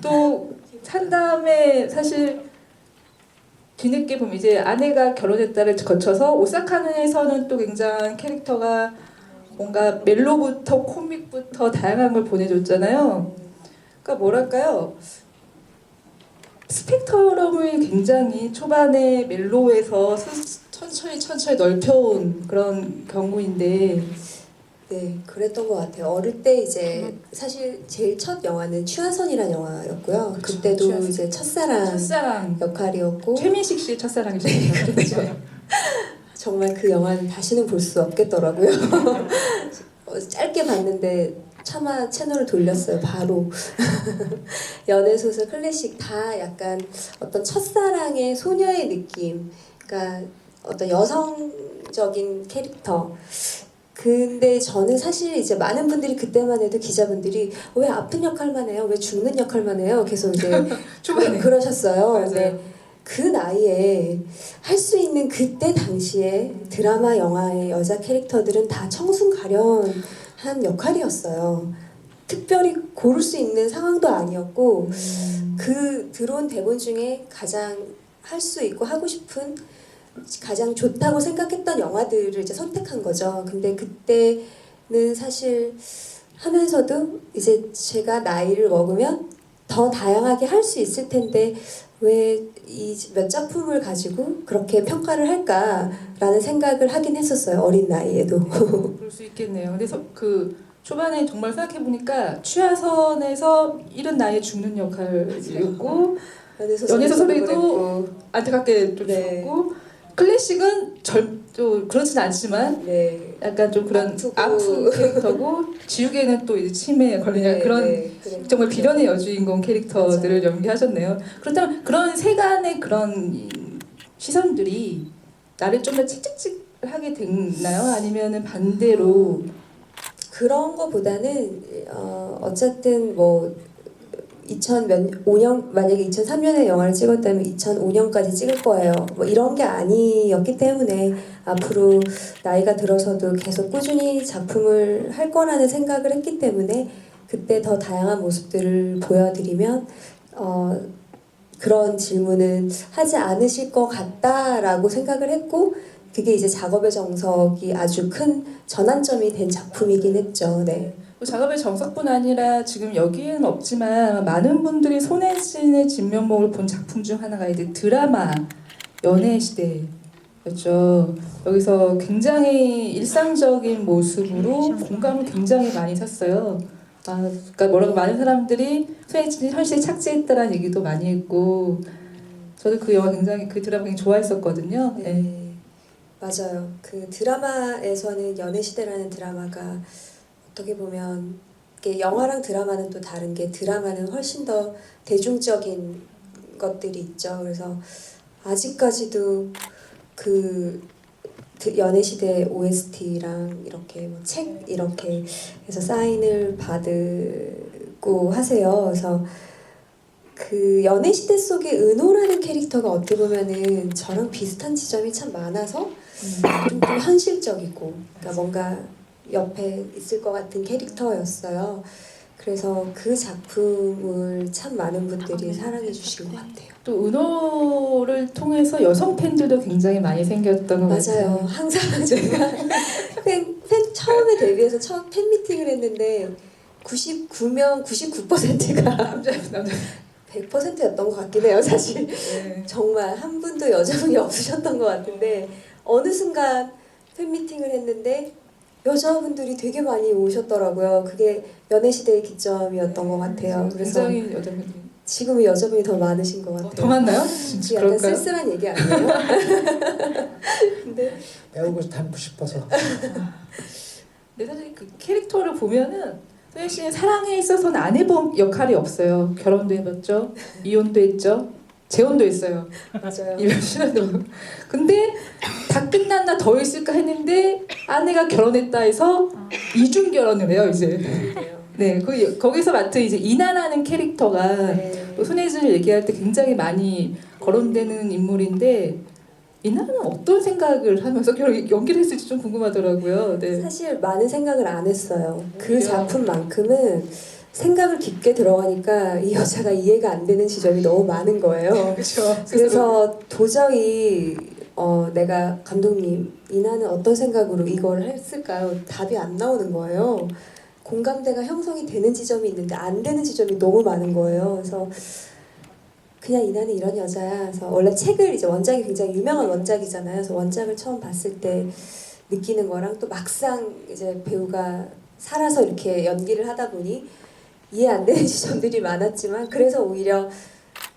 또 산다음에 사실 뒤늦게 보면 이제 아내가 결혼했다를 거쳐서 오사카에서는 또 굉장히 캐릭터가 뭔가 멜로부터 코믹부터 다양한 걸 보내줬잖아요. 그러니까 뭐랄까요? 스펙트럼을 굉장히 초반에 멜로에서 천천히 넓혀온 그런 경우인데 네, 그랬던 것 같아요. 어릴 때 이제 사실 제일 첫 영화는 취하선이라는 영화였고요. 그쵸, 그때도 취하선. 이제 첫사랑 역할이었고 최민식 씨의 첫사랑이셨죠. 그렇죠. 정말 그 영화는 다시는 볼 수 없겠더라고요. 짧게 봤는데 차마 채널을 돌렸어요. 바로 연애소설 클래식 다 약간 어떤 첫사랑의 소녀의 느낌, 그러니까 어떤 여성적인 캐릭터. 근데 저는 사실 이제 많은 분들이 그때만 해도 기자분들이 왜 아픈 역할만 해요? 왜 죽는 역할만 해요? 계속 이제 초반에. 그러셨어요. 맞아요. 근데 그 나이에 할 수 있는 그때 당시에 드라마, 영화의 여자 캐릭터들은 다 청순 가련한 역할이었어요. 특별히 고를 수 있는 상황도 아니었고 그 들어온 대본 중에 가장 할 수 있고 하고 싶은 가장 좋다고 생각했던 영화들을 이제 선택한 거죠. 근데 그때는 사실 하면서도 이제 제가 나이를 먹으면 더 다양하게 할 수 있을 텐데 왜 이 몇 작품을 가지고 그렇게 평가를 할까라는 생각을 하긴 했었어요. 어린 나이에도. 그럴 수 있겠네요. 그래서 그 초반에 정말 생각해 보니까 취하선에서 이른 나이에 죽는 역할이었고 연애소설에도 안타깝게 좀 네. 죽었고 클래식은 좀 그렇진 않지만 네. 약간 좀 그런 아프고. 아픈 캐릭터고 지우개는 또 이제 치매에 걸리냐 그런 그래. 정말 비련의 여주인공 캐릭터들을 맞아요. 연기하셨네요. 그렇다면 그런 세간의 그런 이 시선들이 나를 좀 더 칙칙칙하게 됐나요? 아니면은 반대로 그런 거보다는 어쨌든 뭐 2005년 만약에 2003년에 영화를 찍었다면 2005년까지 찍을 거예요. 뭐 이런 게 아니었기 때문에 앞으로 나이가 들어서도 계속 꾸준히 작품을 할 거라는 생각을 했기 때문에 그때 더 다양한 모습들을 보여드리면 그런 질문은 하지 않으실 것 같다라고 생각을 했고 그게 이제 작업의 정석이 아주 큰 전환점이 된 작품이긴 했죠. 네. 또 작업의 정석뿐 아니라 지금 여기에는 없지만 많은 분들이 손혜진의 진면목을 본 작품 중 하나가 이제 드라마 연애 시대였죠. 여기서 굉장히 일상적인 모습으로 공감을 굉장히 많이 샀어요. 그러니까 뭐라고 많은 사람들이 손혜진이 현실에 착지했다라는 얘기도 많이 했고 저도 그 영화 굉장히 그 드라마 굉장히 좋아했었거든요. 네. 네. 맞아요. 그 드라마에서는 연애시대라는 드라마가 어떻게 보면 이게 영화랑 드라마는 또 다른 게 드라마는 훨씬 더 대중적인 것들이 있죠. 그래서 아직까지도 그 연애시대 OST랑 이렇게 뭐 책 이렇게 해서 사인을 받고 하세요. 그래서 그 연애시대 속의 은호라는 캐릭터가 어떻게 보면은 저랑 비슷한 지점이 참 많아서 좀 현실적이고 그러니까 뭔가 옆에 있을 것 같은 캐릭터였어요. 그래서 그 작품을 참 많은 분들이 사랑해 주신 것 같아요. 또 은호를 통해서 여성 팬들도 굉장히 많이 생겼던 것 같아요. 맞아요. 항상 제가 처음에 데뷔해서 처음 팬 미팅을 했는데 99%가 남자 100%였던 것 같긴 해요. 사실 네. 정말 한 분도 여자분이 없으셨던 것 같은데 어느 순간 팬미팅을 했는데 여자분들이 되게 많이 오셨더라고요. 그게 연애시대의 기점이었던 것 같아요. 그래서 굉장히 여자분들 지금은 여자분이 더 많으신 것 같아요. 더 많나요? 진짜 약간 그럴까요? 쓸쓸한 얘기 아니에요? 근데 배우고 닮고 싶어서. 근데 사실 그 캐릭터를 보면은 소연 씨는 사랑에 있어서는 안 해본 역할이 없어요. 결혼도 해봤죠, 이혼도 했죠, 재혼도 했어요. 맞아요. 이별 신화도. 근데 다 끝났나 더 있을까 했는데 아내가 결혼했다 해서 이중 결혼을 해요 이제. 네, 거기서 맡은 이제 이나라는 캐릭터가 네. 또 손예진을 얘기할 때 굉장히 많이 거론되는 인물인데 이나는 어떤 생각을 하면서 결국 연기를 했을지 좀 궁금하더라고요. 네. 사실 많은 생각을 안 했어요. 그 오히려. 작품만큼은 생각을 깊게 들어가니까 이 여자가 이해가 안 되는 지점이 너무 많은 거예요. 그렇죠. 그래서 도저히 내가 감독님 이나는 어떤 생각으로 이걸 했을까요? 답이 안 나오는 거예요. 공감대가 형성이 되는 지점이 있는데 안 되는 지점이 너무 많은 거예요. 그래서 그냥 이나는 이런 여자야. 그래서 원래 책을 이제 원작이 굉장히 유명한 원작이잖아요. 그래서 원작을 처음 봤을 때 느끼는 거랑 또 막상 이제 배우가 살아서 이렇게 연기를 하다 보니 이해 안 되는 지점들이 많았지만 그래서 오히려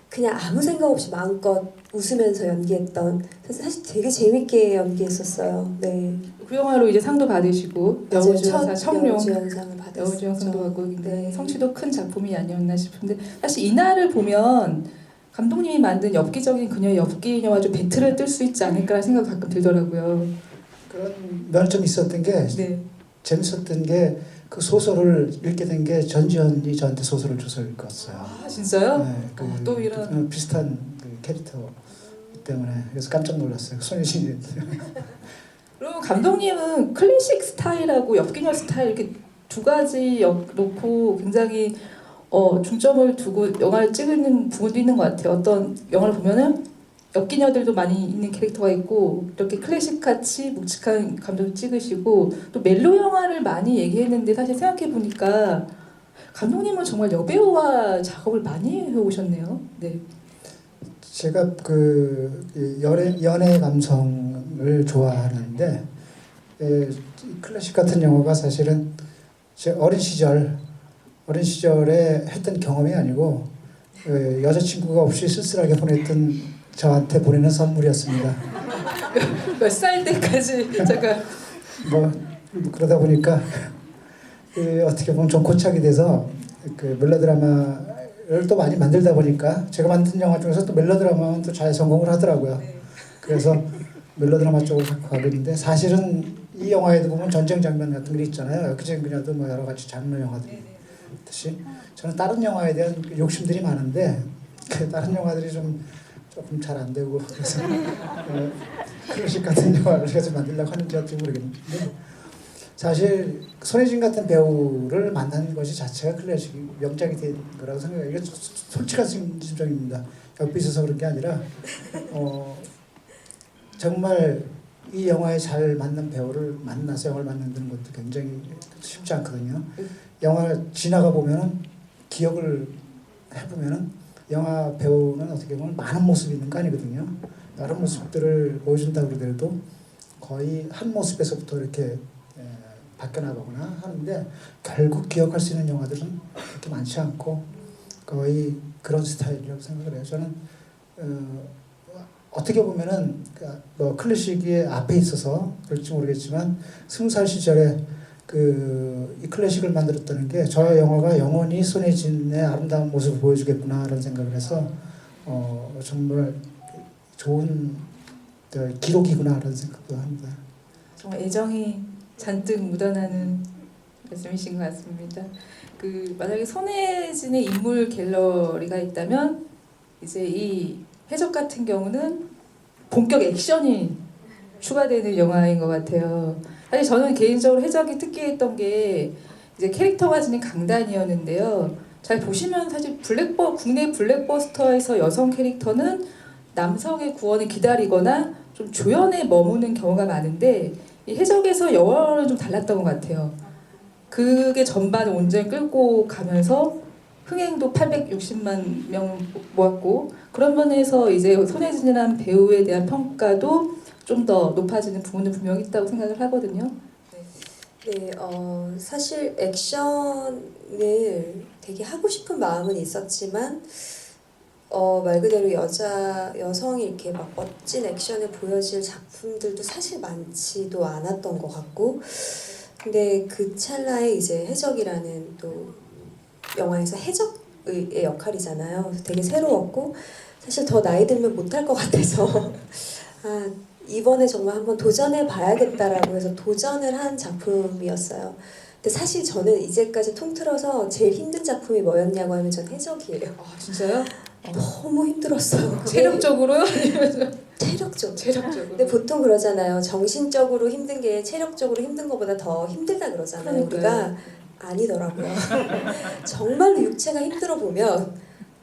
그냥 아무 생각 없이 마음껏 웃으면서 연기했던 그래서 사실 되게 재밌게 연기했었어요. 네. 그 영화로 이제 상도 받으시고 맞아요. 여우주연상 청룡 여우주연상을 받았었죠. 여우주연상도 받고 굉장히 네. 성취도 큰 작품이 아니었나 싶은데 사실 이날을 보면 감독님이 만든 엽기적인 그녀의 엽기녀와 좀 배틀을 뜰 수 있지 않을까라는 생각이 가끔 들더라고요. 그런 면점이 있었던 게 네. 재밌었던 게 그 소설을 읽게 된 게 전지현이 저한테 소설을 줘서 읽었어요. 아 진짜요? 네, 또 이런 비슷한 그 캐릭터 때문에 그래서 깜짝 놀랐어요. 손예진이. 그리고 감독님은 클래식 스타일하고 엽기녀 스타일 이렇게 두 가지 놓고 굉장히 중점을 두고 영화를 찍는 부분도 있는 것 같아요. 어떤 영화를 보면은 엽기녀들도 많이 있는 캐릭터가 있고 이렇게 클래식같이 묵직한 감독을 찍으시고 또 멜로 영화를 많이 얘기했는데 사실 생각해 보니까 감독님은 정말 여배우와 작업을 많이 해오셨네요. 네. 제가 그 연애 감성을 좋아하는데 클래식 같은 영화가 사실은 제 어린 시절에 했던 경험이 아니고 여자친구가 없이 쓸쓸하게 보냈던 저한테 보내는 선물이었습니다. 몇 살 때까지 잠깐 뭐 그러다 보니까 어떻게 보면 좀 고착이 돼서 그 멜로드라마를 또 많이 만들다 보니까 제가 만든 영화 중에서 또 멜로드라마는 또 잘 성공을 하더라고요. 그래서 멜로드라마 쪽으로 자꾸 가고 있는데 사실은 이 영화에도 보면 전쟁 장면 같은 게 있잖아요. 그전 그녀도 뭐 여러 가지 장르 영화들이 있듯이 저는 다른 영화에 대한 욕심들이 많은데 그 다른 영화들이 조금 잘 안 되고 그래서 클래식 같은 영화를 계속 만들려고 하는지 어떻게 모르겠는데 사실 손예진 같은 배우를 만나는 것이 자체가 클래식 명작이 된 거라고 생각해요. 이게 솔직한 심정입니다. 옆에 있어서 그런 게 아니라 정말 이 영화에 잘 맞는 배우를 만나서 영화를 만드는 것도 굉장히 쉽지 않거든요. 영화 지나가 보면은 기억을 해보면은 영화 배우는 어떻게 보면 많은 모습이 있는 거 아니거든요. 여러 모습들을 보여준다고 그러더라도 거의 한 모습에서부터 이렇게 바뀌어나가거나 하는데 결국 기억할 수 있는 영화들은 그렇게 많지 않고 거의 그런 스타일이라고 생각을 해요. 저는 어떻게 보면은 뭐 클래식의 앞에 있어서 그럴지 모르겠지만 20살 시절에 이 클래식을 만들었다는 게 저 영화가 영원히 손예진의 아름다운 모습을 보여주겠구나라는 생각을 해서 정말 좋은 기록이구나라는 생각도 합니다. 정말 애정이 잔뜩 묻어나는 말씀이신 것 같습니다. 만약에 손예진의 인물 갤러리가 있다면 이제 이 해적 같은 경우는 본격 액션이 추가되는 영화인 것 같아요. 사실 저는 개인적으로 해적이 특기했던 게 이제 캐릭터가 지닌 강단이었는데요. 잘 보시면 사실 국내 블랙버스터에서 여성 캐릭터는 남성의 구원을 기다리거나 좀 조연에 머무는 경우가 많은데 이 해적에서 여원은 좀 달랐던 것 같아요. 그게 전반을 온전히 끌고 가면서 흥행도 860만 명 모았고 그런 면에서 이제 손예진이라는 배우에 대한 평가도 좀 더 높아지는 부분은 분명히 있다고 생각을 하거든요. 네, 사실 액션을 되게 하고 싶은 마음은 있었지만 말 그대로 여성이 이렇게 막 멋진 액션을 보여질 작품들도 사실 많지도 않았던 것 같고 근데 그 찰나에 이제 해적이라는 또 영화에서 해적의 역할이잖아요. 그래서 되게 새로웠고 사실 더 나이 들면 못할 것 같아서 이번에 정말 한번 도전해 봐야겠다라고 해서 도전을 한 작품이었어요. 근데 사실 저는 이제까지 통틀어서 제일 힘든 작품이 뭐였냐고 하면 전 해적이에요. 아 진짜요? 너무 힘들었어요. 체력적으로요? 체력적으로. 근데 보통 그러잖아요. 정신적으로 힘든 게 체력적으로 힘든 것보다 더 힘들다 그러잖아요. 우리가 아니더라고요. 정말로 육체가 힘들어 보면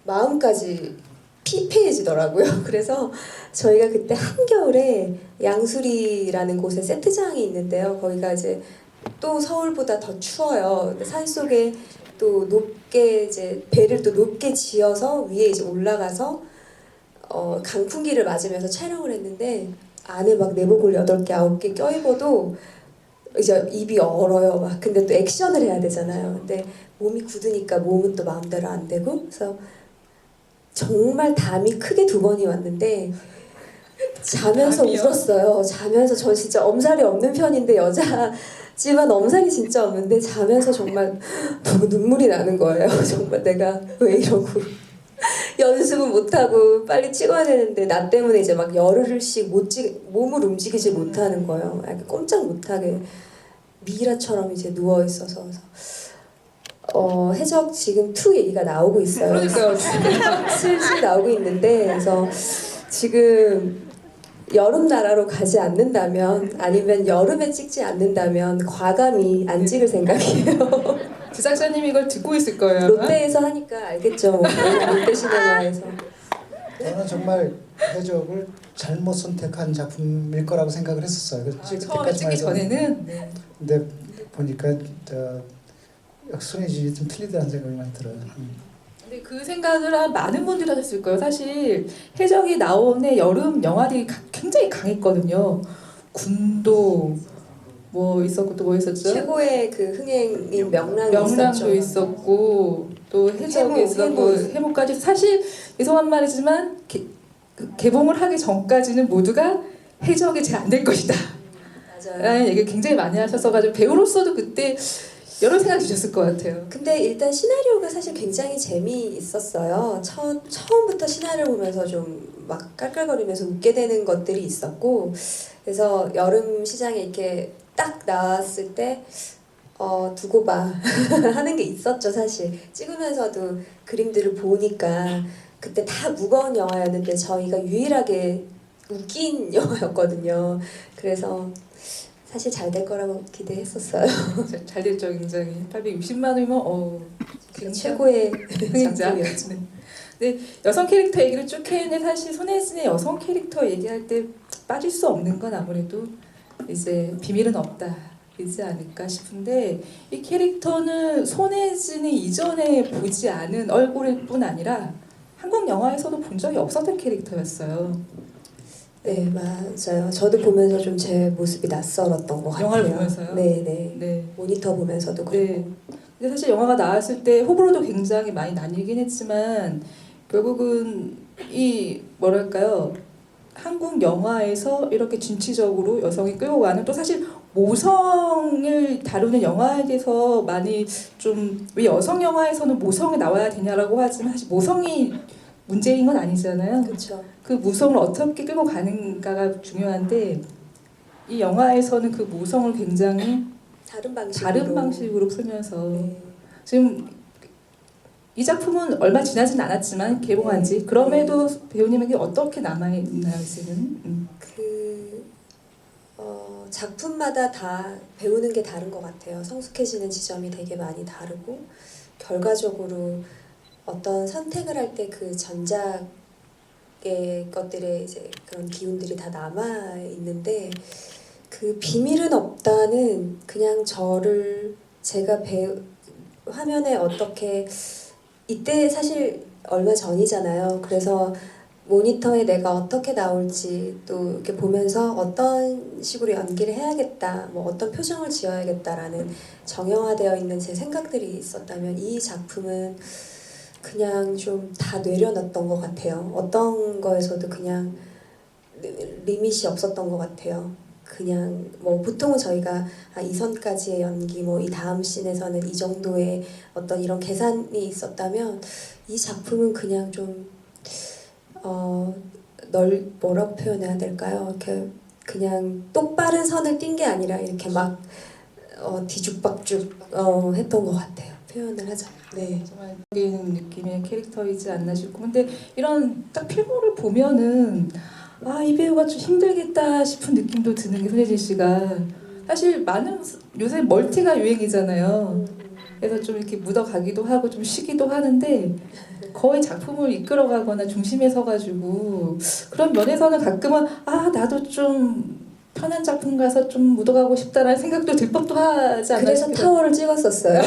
마음까지 피폐해지더라고요. 그래서 저희가 그때 한겨울에 양수리라는 곳에 세트장이 있는데요. 거기가 이제 또 서울보다 더 추워요. 근데 산속에 또 높게 이제 배를 또 높게 지어서 위에 이제 올라가서 강풍기를 맞으면서 촬영을 했는데 안에 막 내복을 8개, 9개 껴입어도 이제 입이 얼어요. 막 근데 또 액션을 해야 되잖아요. 근데 몸이 굳으니까 몸은 또 마음대로 안 되고 그래서 정말 담이 크게 2번이 왔는데 자면서 울었어요. 자면서 저 진짜 엄살이 없는 편인데 여자지만 엄살이 진짜 없는데 자면서 정말 눈물이 나는 거예요. 정말 내가 왜 이러고 연습은 못하고 빨리 찍어야 되는데 나 때문에 이제 막 열흘씩 몸을 움직이지 못하는 거예요. 약간 꼼짝 못하게 미라처럼 이제 누워 있어서 해적 지금 2 얘기가 나오고 있어요. 그러니까요. 슬슬 나오고 있는데 그래서 지금 여름 나라로 가지 않는다면 아니면 여름에 찍지 않는다면 과감히 안 찍을 생각이에요. 제작자님이 이걸 듣고 있을 거예요. 롯데에서 하니까 알겠죠. 롯데 시네마에서. 저는 정말 해적을 잘못 선택한 작품일 거라고 생각을 했었어요. 그래서 처음에 찍기 전에는 네. 근데 보니까 손예진이 좀 틀리다는 생각이 많이 들어요. 근데 그 생각을 한 많은 분들이 하셨을 거예요. 사실 해적이 나오는 여름 영화들이 굉장히 강했거든요. 군도, 뭐 있었고 또 뭐 있었죠? 최고의 그 흥행인 명랑이 명랑도 있었죠. 있었고 또 해적이 있었고 해무까지 사실 죄송한 말이지만 개봉을 하기 전까지는 모두가 해적이 잘 안 될 것이다 맞아요. 라는 얘기를 굉장히 많이 하셨어가지고 배우로서도 그때 여러 생각 드셨을 것 같아요. 근데 일단 시나리오가 사실 굉장히 재미있었어요. 처음부터 시나리오 보면서 좀 막 깔깔거리면서 웃게 되는 것들이 있었고, 그래서 여름 시장에 이렇게 딱 나왔을 때 두고 봐 하는 게 있었죠. 사실 찍으면서도 그림들을 보니까 그때 다 무거운 영화였는데 저희가 유일하게 웃긴 영화였거든요. 그래서 사실 잘 될 거라고 기대했었어요. 잘 됐죠. 굉장히 860만 원이면 굉장히 최고의 흥행작. 작품이었죠. 네. 근데 여성 캐릭터 얘기를 쭉 했는데 사실 손예진의 여성 캐릭터 얘기할 때 빠질 수 없는 건 아무래도 이제 비밀은 없다이지 않을까 싶은데 이 캐릭터는 손예진이 이전에 보지 않은 얼굴일 뿐 아니라 한국 영화에서도 본 적이 없었던 캐릭터였어요. 네, 맞아요. 저도 보면서 좀 제 모습이 낯설었던 것 같아요. 영화를 보면서요? 네. 네. 모니터 보면서도 그렇고. 네. 근데 사실 영화가 나왔을 때 호불호도 굉장히 많이 나뉘긴 했지만 결국은 이 뭐랄까요 한국 영화에서 이렇게 진취적으로 여성이 끌고 가는 또 사실 모성을 다루는 영화에 대해서 많이 좀 왜 여성 영화에서는 모성이 나와야 되냐라고 하지만 사실 모성이 문제인 건 아니잖아요. 그렇죠. 그 모성을 어떻게 끌고 가는가가 중요한데 이 영화에서는 그 모성을 굉장히 다른 방식으로 풀면서 네. 지금 이 작품은 얼마 지나진 않았지만 개봉한 지 네. 그럼에도 배우님에게 어떻게 남아있나요 지금? 작품마다 다 배우는 게 다른 것 같아요. 성숙해지는 지점이 되게 많이 다르고 결과적으로 어떤 선택을 할 때 그 전작의 것들의 이제 그런 기운들이 다 남아 있는데 그 비밀은 없다는 그냥 제가 화면에 어떻게 이때 사실 얼마 전이잖아요. 그래서 모니터에 내가 어떻게 나올지 또 이렇게 보면서 어떤 식으로 연기를 해야겠다, 뭐 어떤 표정을 지어야겠다라는 정형화되어 있는 제 생각들이 있었다면 이 작품은 그냥 좀 다 내려놨던 것 같아요. 어떤 거에서도 그냥 리밋이 없었던 것 같아요. 그냥 뭐 보통은 저희가 이 선까지의 연기, 뭐 이 다음 씬에서는 이 정도의 어떤 이런 계산이 있었다면 이 작품은 그냥 좀 뭐라고 표현해야 될까요? 이렇게 그냥 똑바른 선을 띈 게 아니라 이렇게 막 뒤죽박죽 했던 것 같아요. 표현을 하자. 네. 정말 적인 느낌의 캐릭터이지 않나 싶고 근데 이런 딱 필모를 보면은 이 배우가 좀 힘들겠다 싶은 느낌도 드는 게 손예진 씨가 사실 많은 요새 멀티가 유행이잖아요. 그래서 좀 이렇게 묻어가기도 하고 좀 쉬기도 하는데 거의 작품을 이끌어가거나 중심에 서가지고 그런 면에서는 가끔은 나도 좀 편한 작품 가서 좀 묻어가고 싶다라는 생각도 들 법도 하지 않나 그래서 싶기도 타워를 찍었었어요.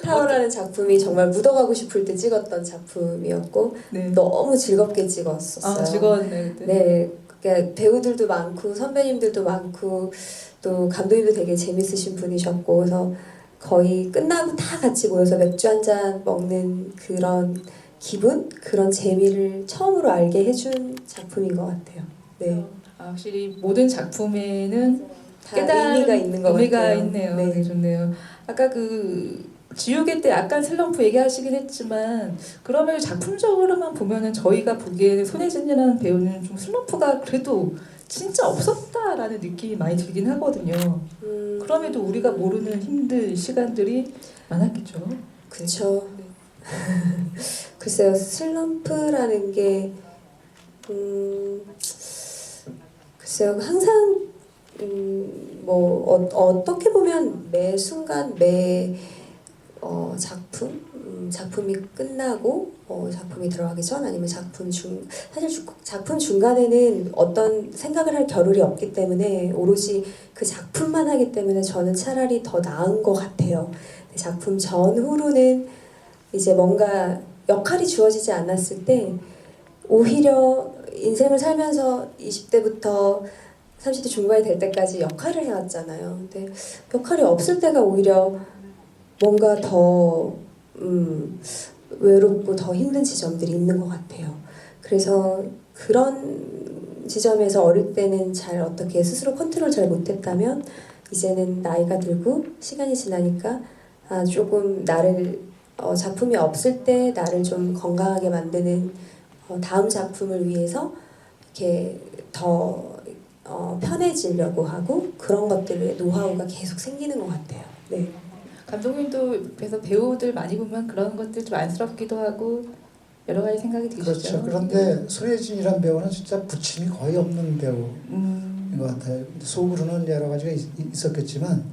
타워라는 작품이 정말 묻어가고 싶을 때 찍었던 작품이었고 네. 너무 즐겁게 찍었었어요. 즐거웠네 그때. 네, 그러니까 배우들도 많고 선배님들도 많고 또 감독님도 되게 재밌으신 분이셨고 그래서 거의 끝나고 다 같이 모여서 맥주 한 잔 먹는 그런 기분, 그런 재미를 처음으로 알게 해준 작품인 것 같아요. 네, 확실히 모든 작품에는 다 깨달은 의미가 있는 것 의미가 같아요. 있네요. 네. 되게 좋네요. 아까 그 지우개 때 약간 슬럼프 얘기하시긴 했지만 그러면 작품적으로만 보면은 저희가 보기에는 손예진이라는 배우는 좀 슬럼프가 그래도 진짜 없었다라는 느낌이 많이 들긴 하거든요. 그럼에도 우리가 모르는 힘든 시간들이 많았겠죠. 그쵸. 네. 글쎄요, 슬럼프라는 게 글쎄요, 항상 어떻게 보면 매 순간 매 작품이 끝나고 작품이 들어가기 전 아니면 사실 작품 중간에는 어떤 생각을 할 겨를이 없기 때문에 오로지 그 작품만 하기 때문에 저는 차라리 더 나은 것 같아요. 작품 전후로는 이제 뭔가 역할이 주어지지 않았을 때 오히려 인생을 살면서 20대부터 30대 중반이 될 때까지 역할을 해왔잖아요. 근데 역할이 없을 때가 오히려 뭔가 더 외롭고 더 힘든 지점들이 있는 것 같아요. 그래서 그런 지점에서 어릴 때는 잘 어떻게 스스로 컨트롤 잘 못했다면 이제는 나이가 들고 시간이 지나니까 조금 나를 작품이 없을 때 나를 좀 건강하게 만드는 다음 작품을 위해서 이렇게 더 편해지려고 하고 그런 것들의 노하우가 계속 생기는 것 같아요. 네. 감독님도 그래서 배우들 많이 보면 그런 것들 좀 안쓰럽기도 하고 여러 가지 생각이 드시죠. 그렇죠. 그런데 손예진이란 배우는 진짜 부침이 거의 없는 배우인 음, 것 같아요. 속으로는 여러 가지가 있었겠지만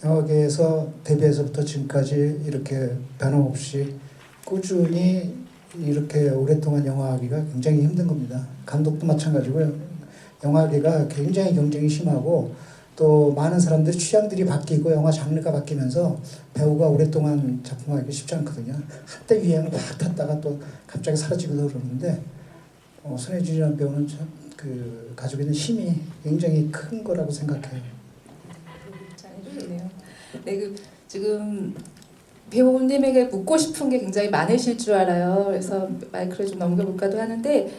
영화계에서 데뷔해서부터 지금까지 이렇게 변함없이 꾸준히 이렇게 오랫동안 영화하기가 굉장히 힘든 겁니다. 감독도 마찬가지고요. 영화계가 굉장히 경쟁이 심하고 또 많은 사람들의 취향들이 바뀌고 영화 장르가 바뀌면서 배우가 오랫동안 작품하기 쉽지 않거든요. 한때 유행을 확 탔다가 또 갑자기 사라지기도 그러는데 손예진이라는 배우는 참 가지고 있는 힘이 굉장히 큰 거라고 생각해요. 잘 해주시네요. 네, 지금 배우님에게 묻고 싶은 게 굉장히 많으실 줄 알아요. 그래서 마이크를 좀 넘겨볼까도 하는데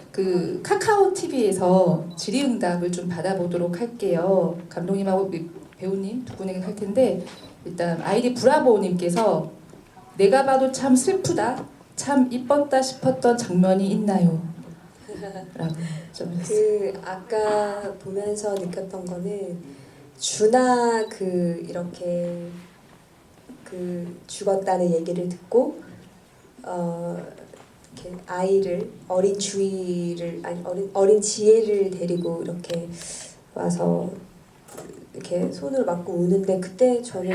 카카오 TV에서 질의응답을 좀 받아보도록 할게요. 감독님하고 배우님 두 분에게 할 텐데 일단 아이디 브라보님께서 내가 봐도 참 슬프다, 참 이뻤다 싶었던 장면이 있나요? 라고 좀 아까 보면서 느꼈던 거는 준아 이렇게 죽었다는 얘기를 듣고 이렇게 아이를 어린 주희를 아니 어린 지혜를 데리고 이렇게 와서 이렇게 손을 맞고 우는데 그때 저는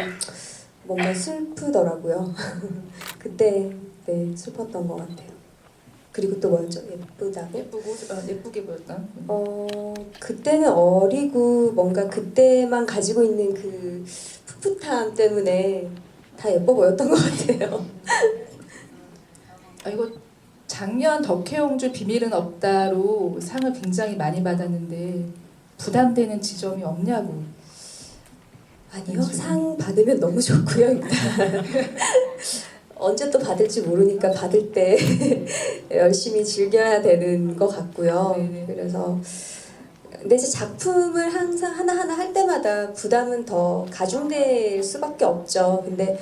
뭔가 슬프더라고요. 그때 네 슬펐던 것 같아요. 그리고 또 뭐였죠? 예쁘다고? 예쁘게 보였던. 그때는 어리고 뭔가 그때만 가지고 있는 그 풋풋함 때문에 다 예뻐 보였던 것 같아요. 이거 작년 덕혜옹주 비밀은 없다로 상을 굉장히 많이 받았는데 부담되는 지점이 없냐고. 아니요, 상 받으면 너무 좋고요. 일단 언제 또 받을지 모르니까 받을 때 열심히 즐겨야 되는 것 같고요. 네네. 그래서 근데 이제 작품을 항상 하나하나 할 때마다 부담은 더 가중될 수밖에 없죠. 근데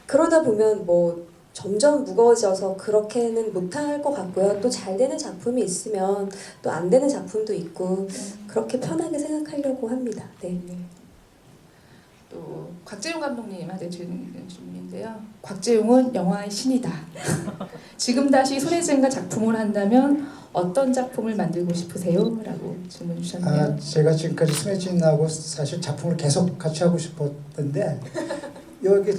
그러다 보면 뭐 점점 무거워져서 그렇게는 못할 것 같고요. 또 잘 되는 작품이 있으면 또 안 되는 작품도 있고 그렇게 편하게 생각하려고 합니다. 네. 네. 또 곽재용 감독님한테 드리는 질문인데요. 곽재용은 영화의 신이다. 지금 다시 손예진과 작품을 한다면 어떤 작품을 만들고 싶으세요? 라고 질문 주셨네요. 제가 지금까지 손예진하고 사실 작품을 계속 같이 하고 싶었는데 여기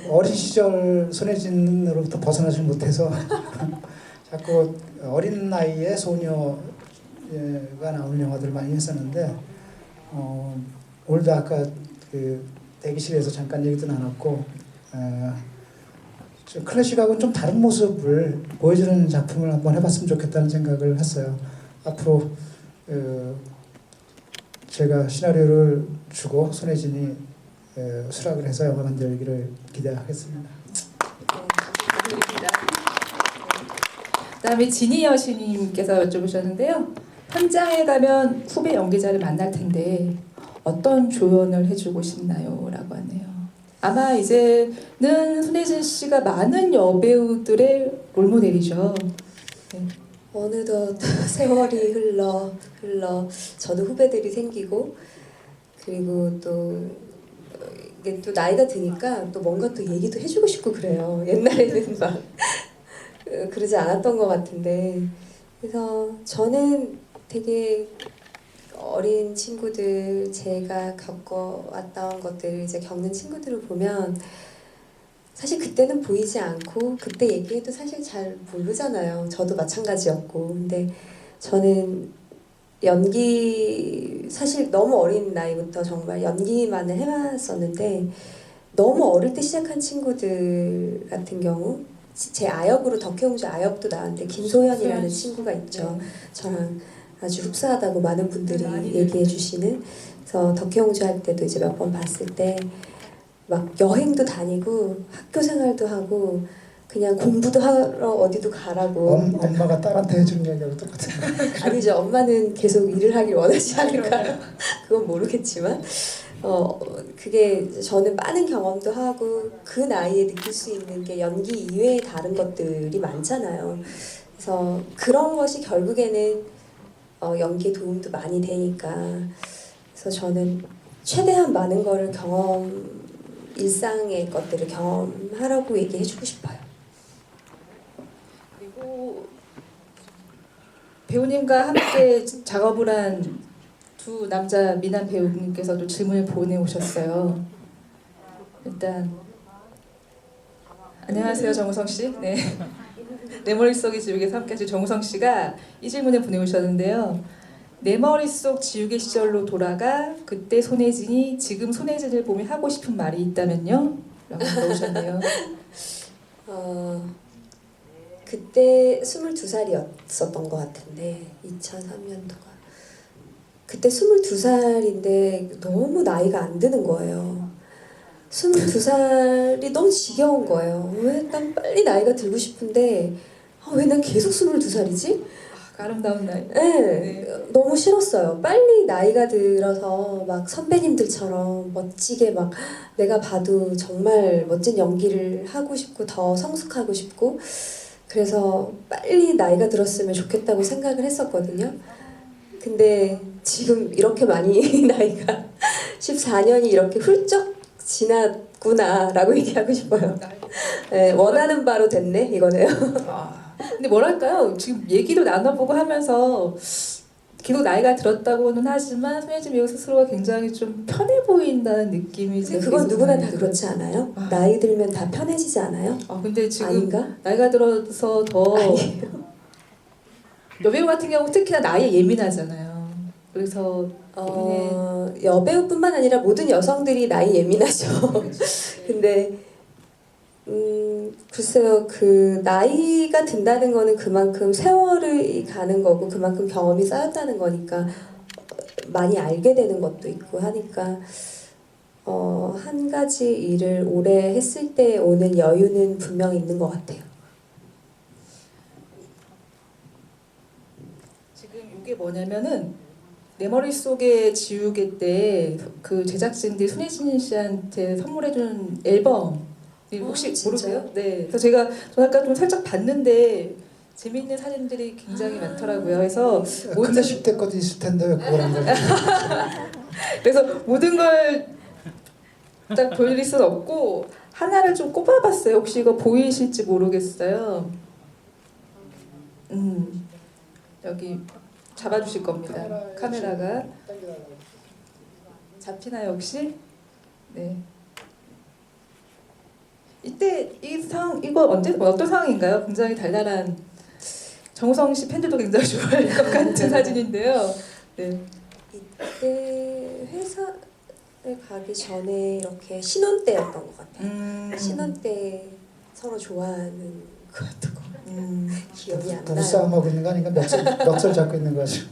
어린 시절 손예진으로부터 벗어나지 못해서 자꾸 어린 나이에 소녀가 나오는 영화들을 많이 했었는데 오늘도 아까 대기실에서 잠깐 얘기도 나눴고 좀 클래식하고는 좀 다른 모습을 보여주는 작품을 한번 해봤으면 좋겠다는 생각을 했어요. 앞으로 제가 시나리오를 주고 손예진이 수락을 해서 영화 만들기를 기대하겠습니다. 그다음에 진희 여신님께서 여쭤보셨는데요. 현장에 가면 후배 연기자를 만날 텐데 어떤 조언을 해주고 싶나요? 라고 하네요. 아마 이제는 손예진 씨가 많은 여배우들의 롤모델이죠. 네. 어느덧 세월이 흘러 저도 후배들이 생기고 그리고 또 이게 또 나이가 드니까 또 뭔가 또 얘기도 해주고 싶고 그래요. 옛날에는 막 그러지 않았던 것 같은데 그래서 저는 되게 어린 친구들 제가 겪어왔던 것들을 이제 겪는 친구들을 보면 사실 그때는 보이지 않고 그때 얘기해도 사실 잘 모르잖아요. 저도 마찬가지였고 근데 저는 연기 사실 너무 어린 나이부터 정말 연기만을 해왔었는데 너무 어릴 때 시작한 친구들 같은 경우 제 아역으로 덕혜옹주 아역도 나왔는데 김소연이라는 친구가 있죠. 저랑 아주 흡사하다고 많은 분들이 얘기해 주시는. 그래서 덕혜옹주 할 때도 이제 몇 번 봤을 때 막 여행도 다니고 학교 생활도 하고 그냥 공부도 하러 어디도 가라고. 엄마가 딸한테 해주는 얘기하고 똑같은 거. 아니죠. 엄마는 계속 일을 하길 원하지 않을까요? 그건 모르겠지만 그게 이제 저는 많은 경험도 하고 그 나이에 느낄 수 있는 게 연기 이외의 다른 것들이 많잖아요. 그래서 그런 것이 결국에는 연기에 도움도 많이 되니까. 그래서 저는 최대한 많은 거를 일상의 것들을 경험하라고 얘기해주고 싶어요. 그리고 배우님과 함께 작업을 한 두 남자 미남 배우님께서도 질문을 보내오셨어요. 일단 안녕하세요, 정우성 씨. 네. 내 머릿속의 지우개에서 함께하실 정우성 씨가 이 질문을 보내오셨는데요. 내 머릿속 지우개 시절로 돌아가 그때 손예진이 지금 손예진을 보며 하고 싶은 말이 있다면요? 라고 물어보셨네요. 그때 22살이었었던 것 같은데 2003년도가 그때 22살인데 너무 나이가 안 드는 거예요. 22살이 너무 지겨운 거예요. 왜 난 빨리 나이가 들고 싶은데 왜 난 계속 22살이지? 아름다운 나이. 네, 너무 싫었어요. 빨리 나이가 들어서 막 선배님들처럼 멋지게 막 내가 봐도 정말 멋진 연기를 하고 싶고 더 성숙하고 싶고 그래서 빨리 나이가 들었으면 좋겠다고 생각을 했었거든요. 근데 지금 이렇게 많이 나이가 14년이 이렇게 훌쩍 지났구나라고 얘기하고 싶어요. 네, 원하는 바로 됐네 이거네요. 근데 뭐랄까요? 지금 얘기도 나눠보고 하면서 계속 나이가 들었다고는 하지만 손예진 배우 스스로가 굉장히 좀 편해 보인다는 느낌이 근데 그건 누구나 다 들어요. 그렇지 않아요? 나이 들면 다 편해지지 않아요? 근데 지금 아닌가? 나이가 들어서 더 아니에요. 여배우 같은 경우 특히나 나이에 예민하잖아요. 그래서 여배우뿐만 아니라 모든 여성들이 나이 예민하죠. 근데 글쎄요, 그 나이가 든다는 거는 그만큼 세월이 가는 거고 그만큼 경험이 쌓였다는 거니까 많이 알게 되는 것도 있고 하니까 한 가지 일을 오래 했을 때 오는 여유는 분명히 있는 것 같아요. 지금 이게 뭐냐면은 내 머릿속에 지우개 때 그 제작진들이 손예진 씨한테 선물해준 앨범 혹시 진짜요? 모르세요? 네. 그래서 저 아까 좀 살짝 봤는데 재미있는 사진들이 굉장히 많더라고요. 그래서 클래식 때 것도 있을 텐데 왜 그걸 한 거죠? 그래서 모든 걸 딱 보여드릴 수는 없고 하나를 좀 꼽아봤어요. 혹시 이거 보이실지 모르겠어요. 여기 잡아주실 겁니다. 카메라가 잡히나요 혹시? 네. 이때 이거 어떤 상황인가요? 굉장히 달달한 정우성 씨 팬들도 굉장히 좋아할 것 같은 사진인데요. 네. 이때 회사에 가기 전에 이렇게 신혼 때였던 것 같아요. 신혼 때 서로 좋아하는 것도 기억이 안 나요. 부부싸움하고 있는 거 아닌가? 멱살 잡고 있는 거죠.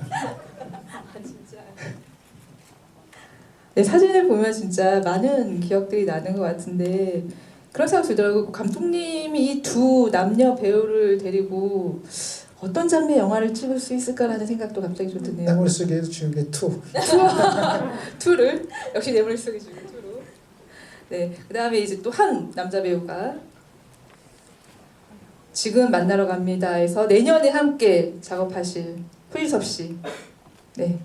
네, 사진을 보면 진짜 많은 기억들이 나는 것 같은데 그런 생각 들더라고요. 감독님이 이 두 남녀 배우를 데리고 어떤 장르의 영화를 찍을 수 있을까라는 생각도 갑자기 좀 내 드네요. 머릿속에 지우개 2. 투를 역시 내 머릿속에 지금 투로. 네, 그다음에 이제 또 한 남자 배우가 지금 만나러 갑니다에서 내년에 함께 작업하실 후이섭 씨. 네.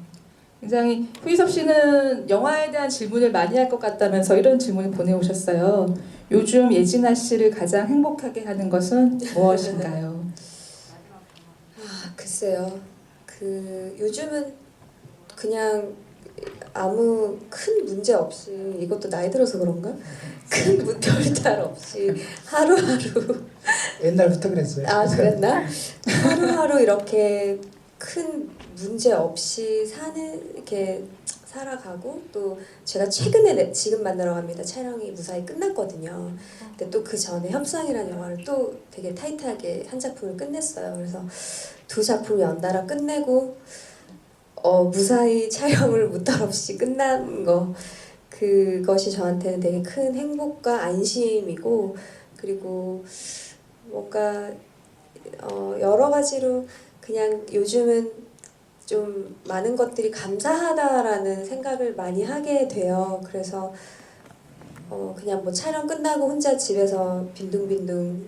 굉장히 후이섭 씨는 영화에 대한 질문을 많이 할 것 같다면서 이런 질문을 보내오셨어요. 요즘 예진아 씨를 가장 행복하게 하는 것은 무엇인가요? 글쎄요. 요즘은 그냥 아무 큰 문제 없이 이것도 나이 들어서 그런가? 큰 별탈 없이 하루하루 옛날부터 그랬어요. 그랬나? 하루하루 이렇게 큰 문제 없이 이렇게 살아가고 또 제가 최근에 지금 만나러 갑니다 촬영이 무사히 끝났거든요. 근데 또 그 전에 협상이라는 영화를 또 되게 타이트하게 한 작품을 끝냈어요. 그래서 두 작품을 연달아 끝내고 무사히 촬영을 무탈 없이 끝난 거 그것이 저한테는 되게 큰 행복과 안심이고 그리고 뭔가 여러 가지로 그냥 요즘은 좀 많은 것들이 감사하다라는 생각을 많이 하게 돼요. 그래서 그냥 뭐 촬영 끝나고 혼자 집에서 빈둥빈둥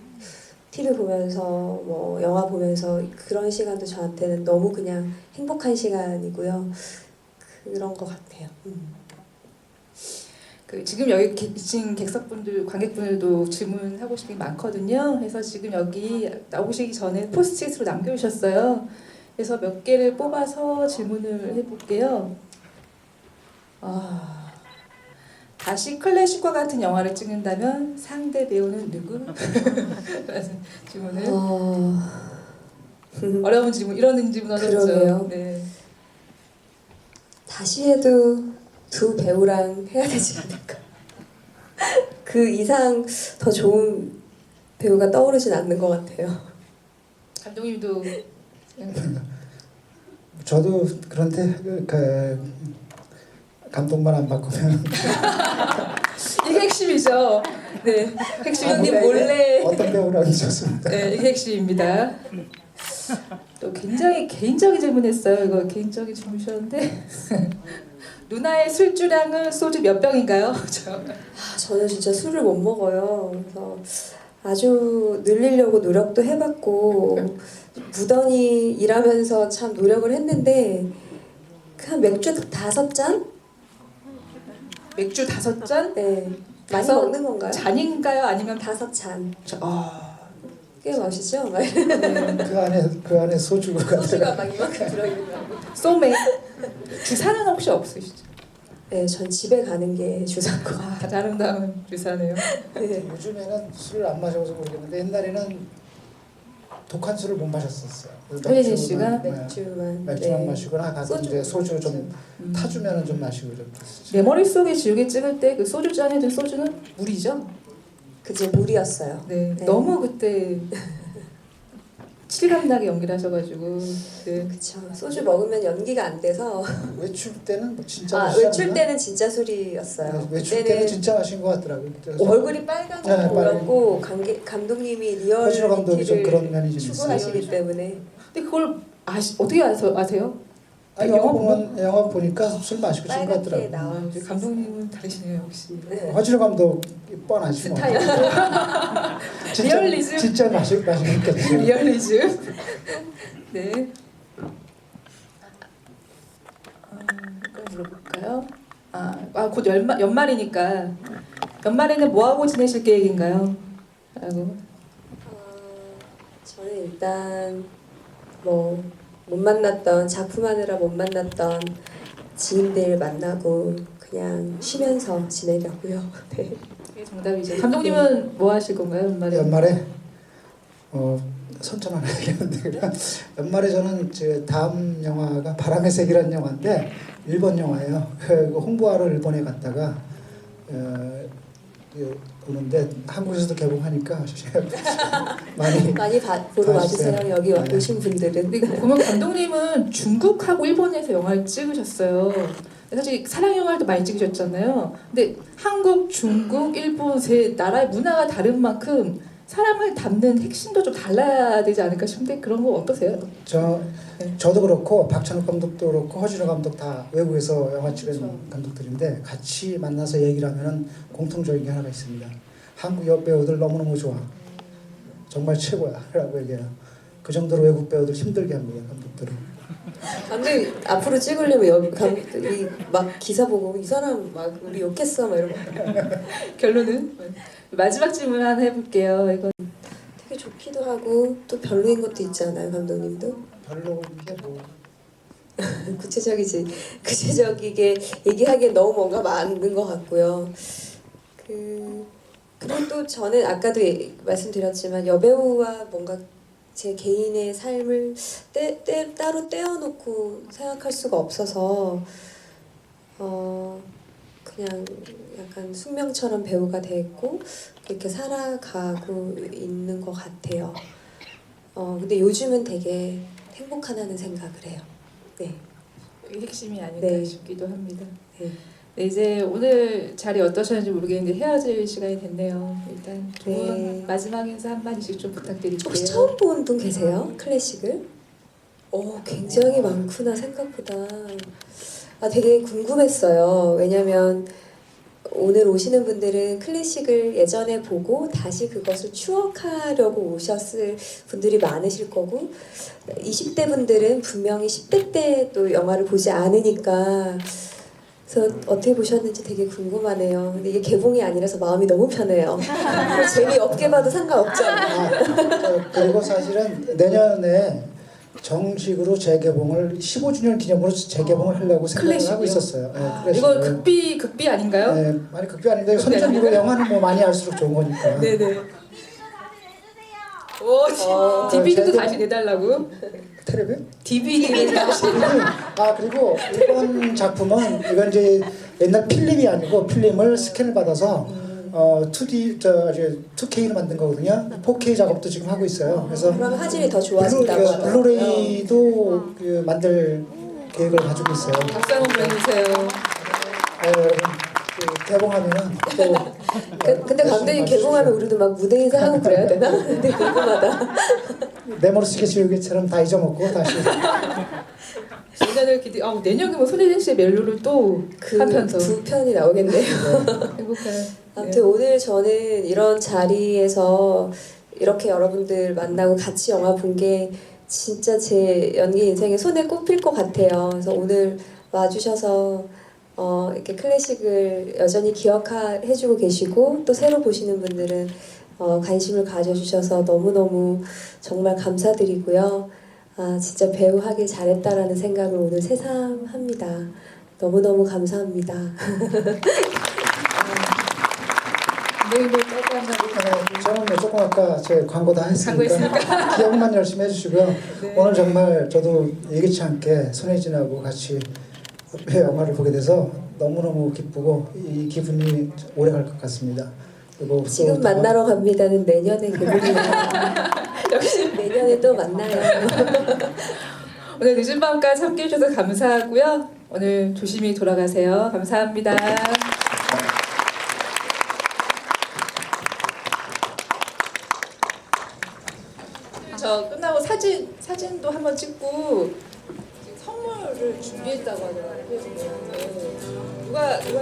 TV 보면서 뭐 영화 보면서 그런 시간도 저한테는 너무 그냥 행복한 시간이고요. 그런 것 같아요. 지금 여기 계신 객석분들, 관객분들도 질문하고 싶은 게 많거든요. 그래서 지금 여기 나오시기 전에 포스트잇으로 남겨주셨어요. 그래서 몇 개를 뽑아서 질문을 해볼게요. 다시 클래식과 같은 영화를 찍는다면 상대 배우는 누구? 라는 질문을. 어려운 질문, 이런 질문 어렵죠. 그러게요. 네. 다시 해도 두 배우랑 해야 되지 않을까. 그 이상 더 좋은 배우가 떠오르진 않는 것 같아요. 감독님도 저도 그런데 감독만 안 바꾸면 이게 핵심이죠. 네, 핵심님 몰래. 어떤 배우라도 좋습니다. 네, 이게 핵심입니다. 또 굉장히 개인적인 질문했어요. 이거 개인적인 질문이셨는데 누나의 술주량은 소주 몇 병인가요? 저는 진짜 술을 못 먹어요. 그래서 아주 늘리려고 노력도 해봤고 무던히 일하면서 참 노력을 했는데 한 맥주 5잔? 맥주 5잔? 네. 많이 다섯 먹는 건가요? 잔인가요? 아니면 5잔. 아, 꽤 마시죠? 그 안에 소주가 소주가 막 이만큼 들어있는 거. 소맥. 주사는 혹시 없으시죠? 네, 전 집에 가는 게 주사고. 아주 아름다운 주사네요. 네. 요즘에는 술을 안 마셔서 모르겠는데 옛날에는 독한 술을 못 마셨었어요. 허예진 씨가? 맥주만. 맥주만 네. 마시거나 가끔 이제 소주 좀 타주면은 좀 마시고 좀. 내 머릿속에 지우개 찍을 때 그 소주 잔에 든 소주는 물이죠? 그제 물이었어요. 네. 네. 너무 그때 실감나게 연기를 하셔가지고 네. 그쵸. 소주 먹으면 연기가 안 돼서. 외출 때는 뭐 진짜 마시지 외출 않나? 때는 진짜 술이었어요. 네, 외출 때는 진짜 마신 것 같더라고요. 그래서 얼굴이 빨갛게 네, 보였고 감독님이 허진호 감독이 좀 그런 리얼리티를 면이 좀 있어요. 추구하시기 때문에. 근데 그걸 어떻게 아세요? 영화 보니까 술 마시고 친 것 빨갛게 같더라고요. 나와요. 이제 감독님은 다르시네요 역시. 허진호 감독 뻔하지 뭐. 스타일. 리얼리즘. 진짜 마시겠죠. 리얼리즘. 네. 이거 물어볼까요? 곧 연말이니까 연말에는 뭐 하고 지내실 계획인가요? 라고. 저는 일단 뭐 못 만났던 작품 하느라 못 만났던 지인들 만나고 그냥 쉬면서 지내려고요. 네. 그게 정답이죠. 감독님은 뭐 하실 건가요 연말에 선전 하나 얘기하는데 연말에 저는 제 다음 영화가 바람의 색이라는 영화인데 일본 영화예요. 그 홍보하러 일본에 갔다가 오는데 한국에서도 개봉하니까 많이 보러 와주세요. 여기 네. 오신 분들은. 근데 보면 감독님은 중국하고 일본에서 영화를 찍으셨어요. 사실 사랑 영화도 많이 찍으셨잖아요. 근데 한국, 중국, 일본 세 나라의 문화가 다른 만큼 사람을 담는 핵심도 좀 달라야 되지 않을까 싶은데 그런 거 어떠세요? 저도 그렇고 박찬욱 감독도 그렇고 허진호 감독 다 외국에서 영화 찍은 감독들인데 같이 만나서 얘기를 하면은 공통적인 게 하나가 있습니다. 한국 여배우들 너무너무 좋아. 정말 최고야 라고 얘기해요. 그 정도로 외국 배우들 힘들게 합니다. 감독들은. 근데 앞으로 찍으려면 감독이 막 기사 보고 이 사람 막 우리 욕했어 막 이러고. 결론은 마지막 질문 하나 해볼게요. 이건 되게 좋기도 하고 또 별로인 것도 있잖아요. 감독님도. 별로인 게 뭐. 구체적이게 얘기하기에 너무 뭔가 많은 것 같고요. 그리고 또 저는 아까도 말씀드렸지만 여배우와 뭔가 제 개인의 삶을 따로 떼어놓고 생각할 수가 없어서 그냥 약간 숙명처럼 배우가 됐고 이렇게 살아가고 있는 것 같아요. 근데 요즘은 되게 행복하다는 생각을 해요. 네. 그게 핵심이 아닐까 네. 싶기도 합니다. 네. 네, 이제 오늘 자리 어떠셨는지 모르겠는데 헤어질 시간이 됐네요. 일단 좋은 네. 마지막 인사 한 마디씩 좀 부탁드릴게요. 혹시 처음 본 분 계세요? 클래식을? 굉장히 많구나 생각보다. 되게 궁금했어요. 왜냐면 오늘 오시는 분들은 클래식을 예전에 보고 다시 그것을 추억하려고 오셨을 분들이 많으실 거고 20대 분들은 분명히 10대 때 또 영화를 보지 않으니까 그래서 어떻게 보셨는지 되게 궁금하네요. 근데 이게 개봉이 아니라서 마음이 너무 편해요. 재미없게 봐도 상관없잖아요. 그리고 사실은 내년에 정식으로 재개봉을 15주년 기념으로 재개봉을 하려고 생각을 하고 클래식이요? 있었어요. 네, 이거 클래식을. 극비 아닌가요? 네, 많이 극비 아닌데 선전이고 영화는 뭐 많이 알수록 좋은 거니까. 네네. 오, DVD도 제가- 다시 내달라고? 텔레비? DVD 다시. 그리고 이번 작품은 이건 이제 옛날 필름이 아니고 필름을 스캔을 받아서 2D 2K로 만든 거거든요. 4K 작업도 지금 하고 있어요. 그래서 그럼 화질이 더 좋아진다고 하더라고요. 블루레이도 만들 계획을 가지고 있어요. 박수 한번 보내주세요. 여러분 개봉하면은 또 근데 감독님 개봉하면 우리도 막 무대 인사하고 그래야 되나? 근데 궁금하다. 메모로 쓰게 지우개처럼 다 잊어먹고 다시 내년을 기대. 내년이면 손예진 씨의 멜로를 또 한편서 두 편이 나오겠네요. 행복한. 아무튼 오늘 저는 이런 자리에서 이렇게 여러분들 만나고 같이 영화 본 게 진짜 제 연기 인생에 손에 꼽힐 것 같아요. 그래서 오늘 와주셔서 이렇게 클래식을 여전히 기억해주고 계시고 또 새로 보시는 분들은 관심을 가져주셔서 너무너무 정말 감사드리고요. 진짜 배우 하길 잘했다라는 생각을 오늘 새삼합니다. 너무너무 감사합니다. 네이버 짧게 한마디. 저는 조금 아까 제 광고 다 했으니까 광고했으니까. 기억만 열심히 해주시고요. 네. 오늘 정말 저도 예기치 않게 손혜진하고 같이 영화를 보게 돼서 너무너무 기쁘고 이 기분이 오래 갈 것 같습니다. 그리고 또 지금 만나러 갑니다는 내년에 개봉이에요. 역시 내년에 또 만나요. 오늘 늦은 밤까지 함께 해주셔서 감사하고요. 오늘 조심히 돌아가세요. 감사합니다. 저 끝나고 사진도 한번 찍고 지금 선물을 준비했다고 하더라고요. 네. 누가 좀